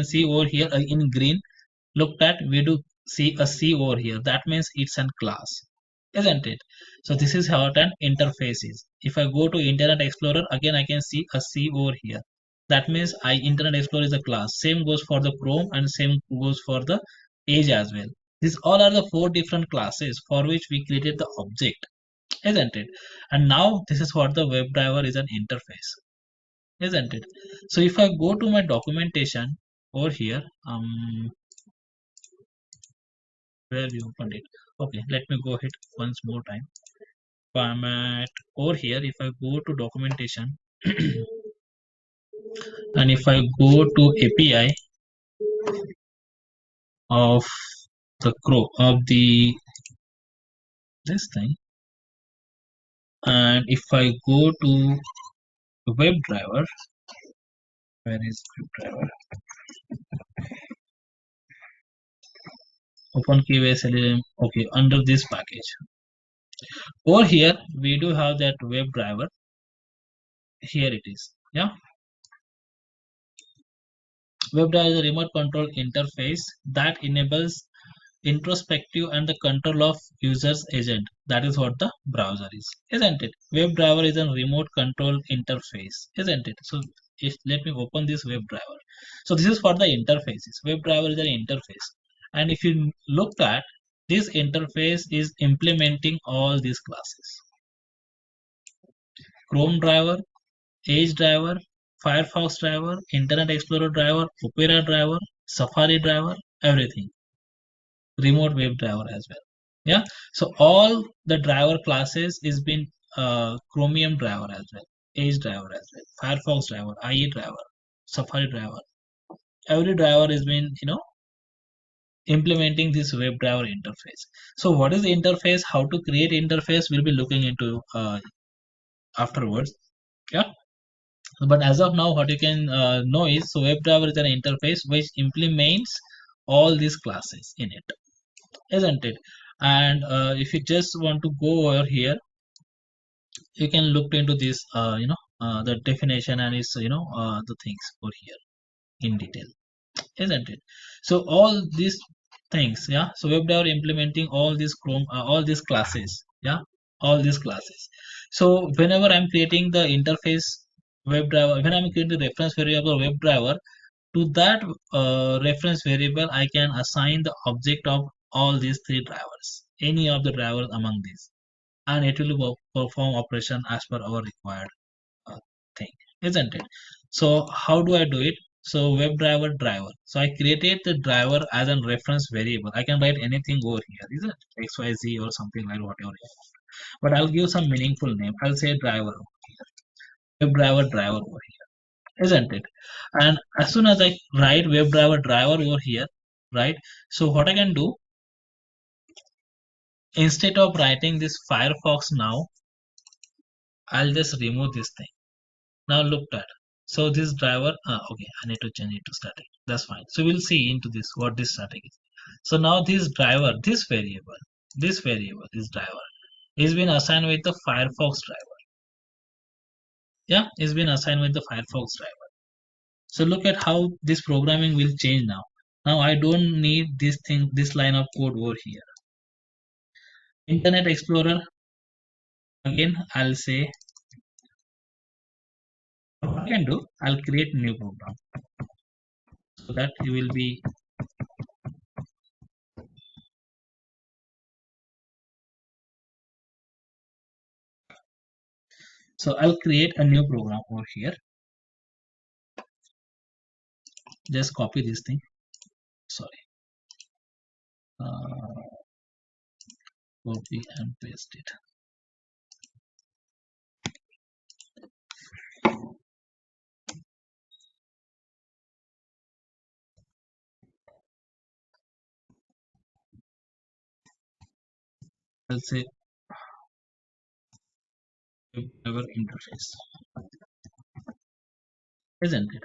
see over here in green. Look at, we do see a C over here. That means it's a class, isn't it? So this is how an interface is. If I go to Internet Explorer, again I can see a C over here. That means Internet Explorer is a class. Same goes for the Chrome and same goes for the Edge as well. These all are the 4 different classes for which we created the object, isn't it? And now this is what the WebDriver is, an interface, isn't it? So if I go to my documentation over here, where we opened it. Okay, let me go ahead once more time. If I'm at over here, if I go to documentation and if I go to API of the this thing, and if I go to WebDriver, where is WebDriver? OpenKVS LLM. Okay, under this package. Over here, we do have that WebDriver. Here it is. Yeah. WebDriver is a remote control interface that enables introspective and the control of user's agent. That is what the browser is, isn't it? WebDriver is a remote control interface, isn't it? So let me open this WebDriver. So this is for the interfaces. WebDriver is an interface, and if you look at this interface is implementing all these classes: Chrome driver, Edge driver, Firefox driver, Internet Explorer driver, Opera driver, Safari driver, everything. Remote web driver as well. Yeah, so all the driver classes is been Chromium driver as well, Edge driver as well, Firefox driver, IE driver, Safari driver. Every driver has been implementing this web driver interface. So what is the interface? How to create interface? We'll be looking into afterwards. Yeah. But as of now, what you can know is, so WebDriver is an interface which implements all these classes in it, isn't it? And if you just want to go over here, you can look into this, the definition and its, the things over here in detail, isn't it? So all these things, yeah. So WebDriver implementing all these all these classes, yeah, all these classes. So whenever I'm creating the interface WebDriver, when I'm creating the reference variable WebDriver, to that reference variable, I can assign the object of all these three drivers, any of the drivers among these, and it will perform operation as per our required thing, isn't it? So how do I do it? So WebDriver driver. So I created the driver as a reference variable. I can write anything over here, isn't it? XYZ or something like whatever. But I'll give some meaningful name. I'll say driver over here. WebDriver driver over here, isn't it? And as soon as I write WebDriver driver over here, right? So what I can do, instead of writing this Firefox now, I'll just remove this thing. Now look at. So this driver, okay, I need to change it to static. That's fine. So we'll see into this what this static is. So now this driver, this variable, this driver is been assigned with the Firefox driver. Yeah, it's been assigned with the Firefox driver. So look at how this programming will change now. Now I don't need this thing, this line of code over here. Internet Explorer. Again, I'll say what I can do. I'll create a new program so that you will be. So I'll create a new program over here. Just copy this thing. Sorry. Copy and paste it. I'll say whatever interface, isn't it?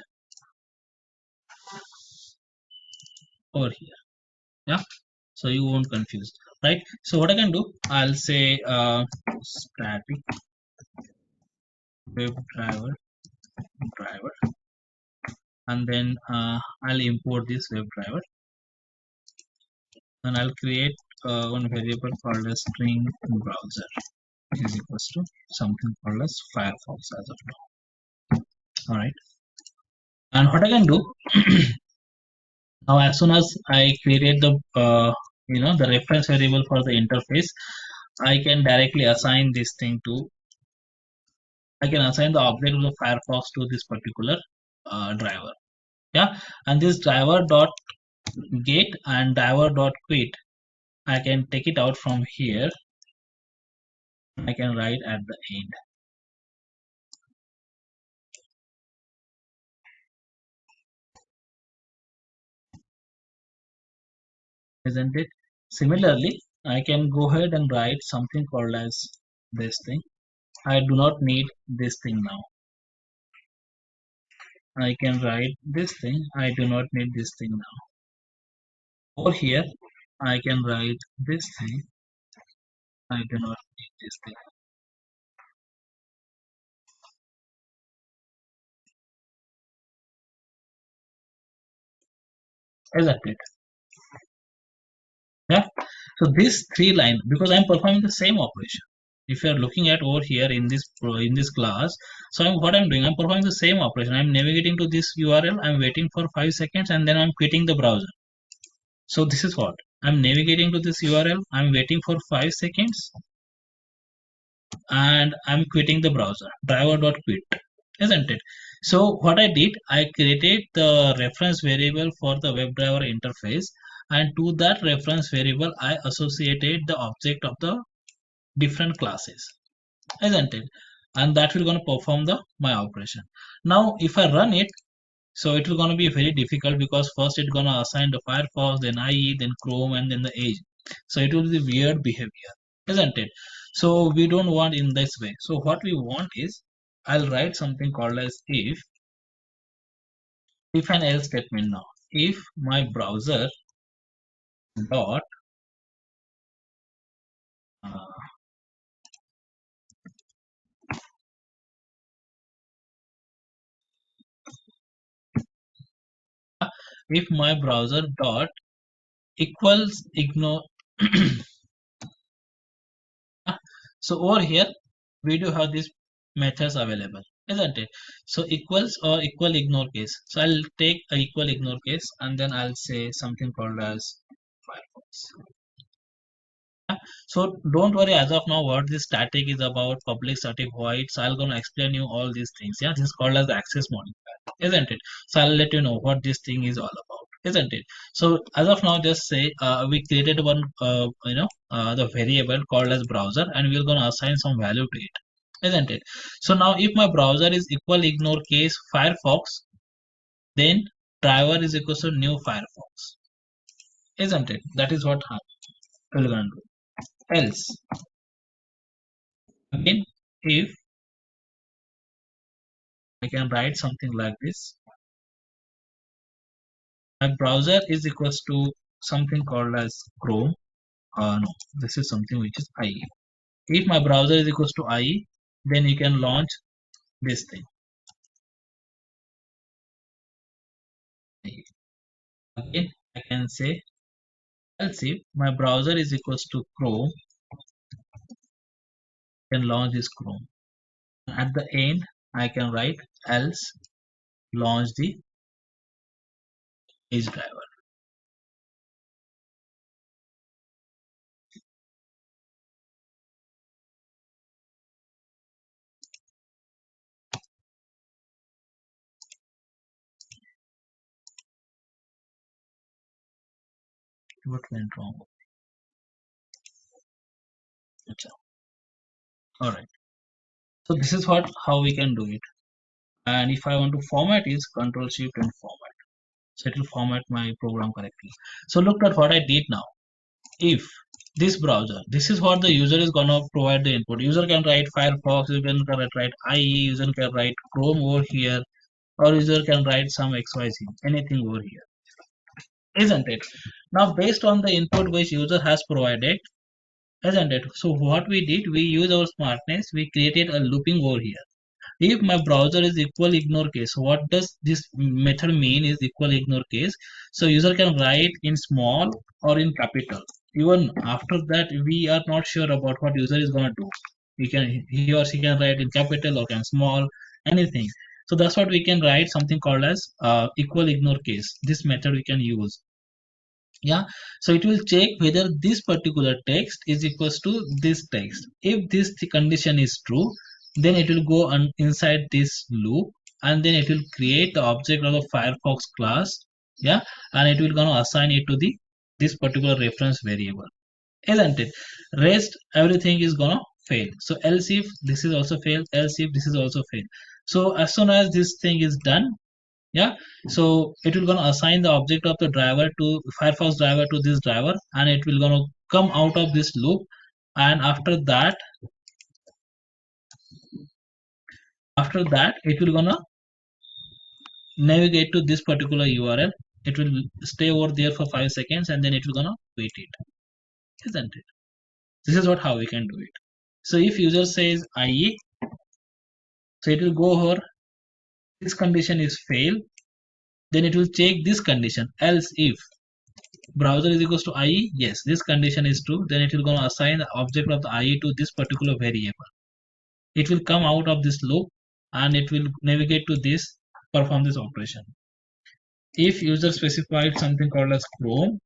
Over here. Yeah. So you won't confuse, right? So what I can do, I'll say static WebDriver driver, and then I'll import this WebDriver, and I'll create one variable called as string browser is equals to something called as Firefox as of now. All right. And what I can do now, as soon as I created the the reference variable for the interface, I can directly assign this thing to. I can assign the object of the Firefox to this particular driver. Yeah, and this driver dot get and driver dot quit I can take it out from here. I can write at the end. Isn't it? Similarly, I can go ahead and write something called as this thing. I do not need this thing now. I can write this thing. I do not need this thing now. Over here, I can write this thing. I do not need this thing. Isn't it? Yeah. So this three line, because I'm performing the same operation. If you are looking at over here in this class, so what I'm doing, I'm performing the same operation. I'm navigating to this URL. I'm waiting for 5 seconds, and then I'm quitting the browser. So this is what I'm navigating to this URL. I'm waiting for 5 seconds, and I'm quitting the browser. Driver.quit, isn't it? So what I did, I created the reference variable for the WebDriver interface, and to that reference variable, I associated the object of the different classes, isn't it? And that will gonna perform my operation. Now, if I run it, so it will gonna be very difficult because first it's gonna assign the Firefox, then IE, then Chrome, and then the Edge. So it will be weird behavior, isn't it? So we don't want in this way. So what we want is, I'll write something called as if and else statement now. If my browser dot uh, if my browser dot equals ignore so over here we do have these methods available, isn't it? So equals or equal ignore case. So I'll take a equal ignore case, and then I'll say something called as Firefox. So don't worry as of now what this static is about, public static void. So I'm gonna explain you all these things. Yeah, this is called as the access modifier, isn't it? So I'll let you know what this thing is all about, isn't it? So as of now, just say we created one the variable called as browser, and we're gonna assign some value to it, isn't it? So now if my browser is equal ignore case Firefox, then driver is equal to new Firefox, isn't it? That is what we're gonna do. Else, again, if I can write something like this, my browser is equals to something called as Chrome. No, this is something which is IE. If my browser is equals to IE, then you can launch this thing. Again, I can say else if my browser is equals to Chrome, then launch this Chrome. At the end, I can write else launch the Edge driver. What went wrong? All right. So this is how we can do it. And if I want to format is Control Shift and format. So it will format my program correctly. So look at what I did now. If this browser, this is what the user is gonna provide the input. User can write Firefox, user can write IE, user can write Chrome over here, or user can write some XYZ, anything over here, isn't it? Now based on the input which user has provided, isn't it? So what we did, we use our smartness, we created a looping over here. If my browser is equal ignore case, what does this method mean is equal ignore case? So user can write in small or in capital. Even after that, we are not sure about what user is gonna do. He or she can write in capital or can small, anything. So that's what we can write something called as equal ignore case. This method we can use. Yeah, so it will check whether this particular text is equals to this text. If this condition is true, then it will go inside this loop, and then it will create the object of the Firefox class. Yeah, and it will gonna assign it to this particular reference variable. isn't it? Rest everything is gonna fail. So else if this is also fail, else if this is also fail. So as soon as this thing is done, yeah, so it will gonna assign the object of the driver to Firefox driver to this driver, and it will gonna come out of this loop, and after that it will gonna navigate to this particular URL. It will stay over there for 5 seconds and then it will gonna wait it, isn't it? This is what how we can do it. So if user says IE, so it will go over, this condition is fail, then it will check this condition, else if browser is equals to IE, yes, this condition is true, then it will gonna assign the object of the IE to this particular variable. It will come out of this loop and it will navigate to this, perform this operation. If user specified something called as Chrome,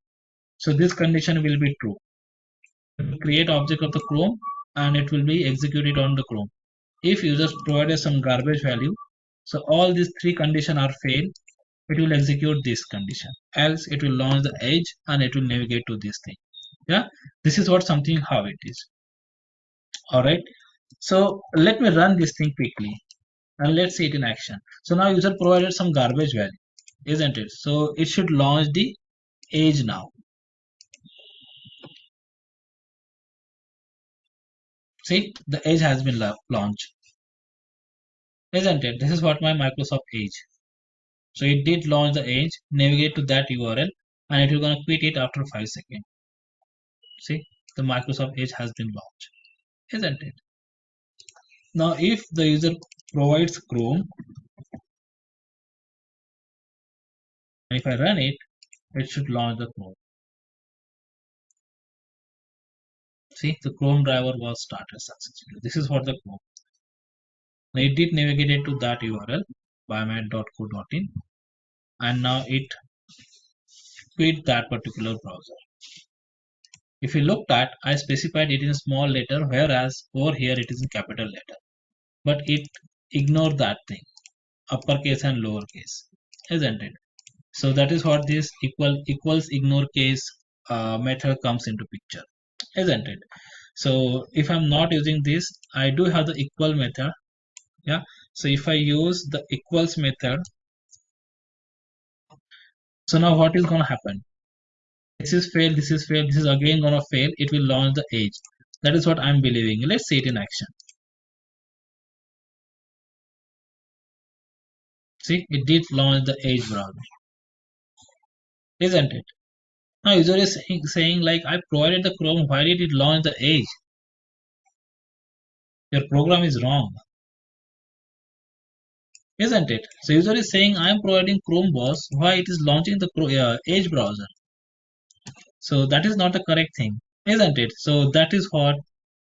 so this condition will be true. It will create object of the Chrome and it will be executed on the Chrome. If users provided some garbage value, so all these three conditions are fail, it will execute this condition. Else it will launch the edge and it will navigate to this thing. Yeah, this is what something how it is. All right. So let me run this thing quickly and let's see it in action. So now user provided some garbage value, isn't it? So it should launch the edge now. See, the edge has been launched, isn't it? This is what my Microsoft Edge. So it did launch the edge, navigate to that URL, and it will gonna quit it after 5 seconds. See, the Microsoft Edge has been launched, isn't it? Now, if the user provides Chrome, and if I run it, it should launch the Chrome. See, the Chrome driver was started successfully. This is what the Chrome. Now it did navigate it to that URL, biomed.co.in, and now it quit that particular browser. If you looked at, I specified it in small letter, whereas over here it is in capital letter. But it ignored that thing, uppercase and lowercase, isn't it? So that is what this equals ignore case method comes into picture, isn't it? So if I'm not using this, I do have the equal method. Yeah. So if I use the equals method, so now what is gonna happen? This is fail, this is fail, this is again gonna fail. It will launch the edge. That is what I'm believing. Let's see it in action. See, it did launch the edge browser, isn't it? Now user is saying like, I provided the Chrome, why did it launch the edge? Your program is wrong, isn't it? So user is saying, I am providing Chrome boss, why it is launching the Edge browser? So that is not the correct thing, isn't it? So that is what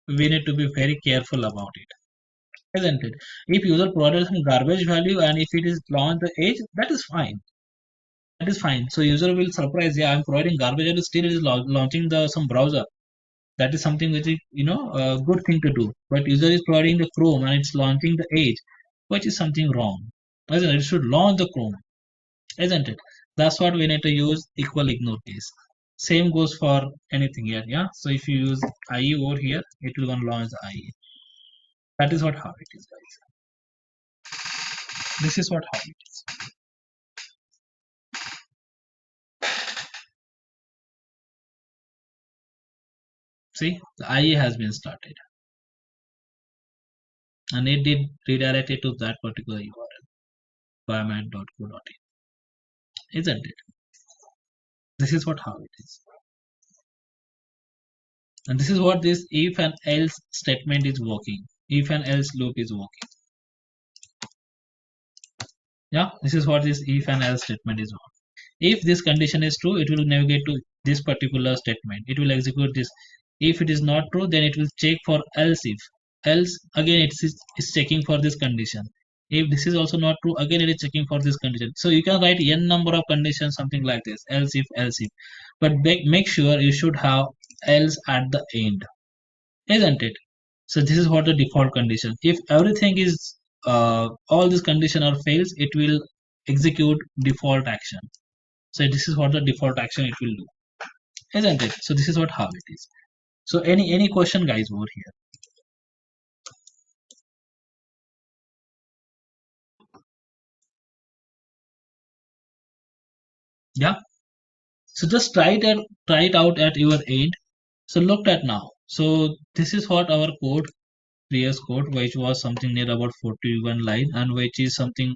we need to be very careful about it, isn't it? If user provided some garbage value and if it is launched the Edge, that is fine. That is fine. So user will surprise, yeah, I'm providing garbage value, still it is launching the some browser. That is something which is, a good thing to do. But user is providing the Chrome and it's launching the Edge, which is something wrong, isn't it? It should launch the Chrome, isn't it? That's what we need to use equal ignore case. Same goes for anything here. Yeah. So if you use IE over here, it will gonna launch the IE. That is what how it is, guys. This is what how it is. See, the IE has been started. And it did redirect it to that particular URL, biomed.co.in, isn't it? This is what how it is. And this is what this if and else statement is working. If and else loop is working. Yeah, this is what this if and else statement is working. If this condition is true, it will navigate to this particular statement. It will execute this. If it is not true, then it will check for else if. Else, again, it is checking for this condition. If this is also not true, again, it is checking for this condition. So you can write n number of conditions, something like this, else if, else if. But make sure you should have else at the end, isn't it? So this is what the default condition. If everything is, all these condition are fails, it will execute default action. So this is what the default action it will do, isn't it? So this is what how it is. So any question, guys, over here? Yeah. So just try it out at your end. So look at now. So this is what our code, previous code, which was something near about 41 line, and which is something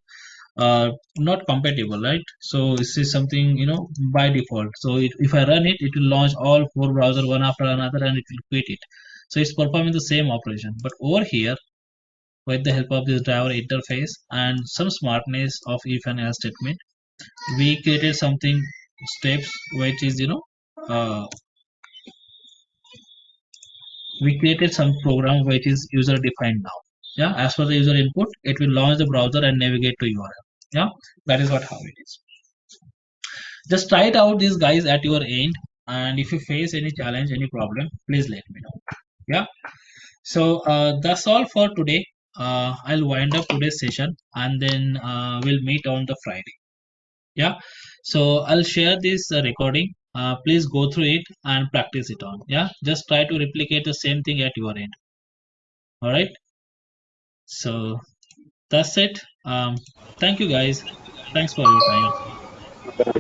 not compatible, right? So this is something by default. So if I run it, it will launch all four browser one after another, and it will quit it. So it's performing the same operation. But over here, with the help of this driver interface and some smartness of if and else statement, we created something steps which is uh, we created some program which is user defined now. Yeah, as per the user input, it will launch the browser and navigate to URL. Yeah, that is what how it is. Just try it out, these guys, at your end, and if you face any challenge, any problem, please let me know. Yeah. So that's all for today. I'll wind up today's session, and then we'll meet on the Friday. Yeah. So I'll share this recording. Please go through it and practice it on. Yeah. Just try to replicate the same thing at your end. All right. So that's it. Thank you, guys. Thanks for your time.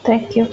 Thank you.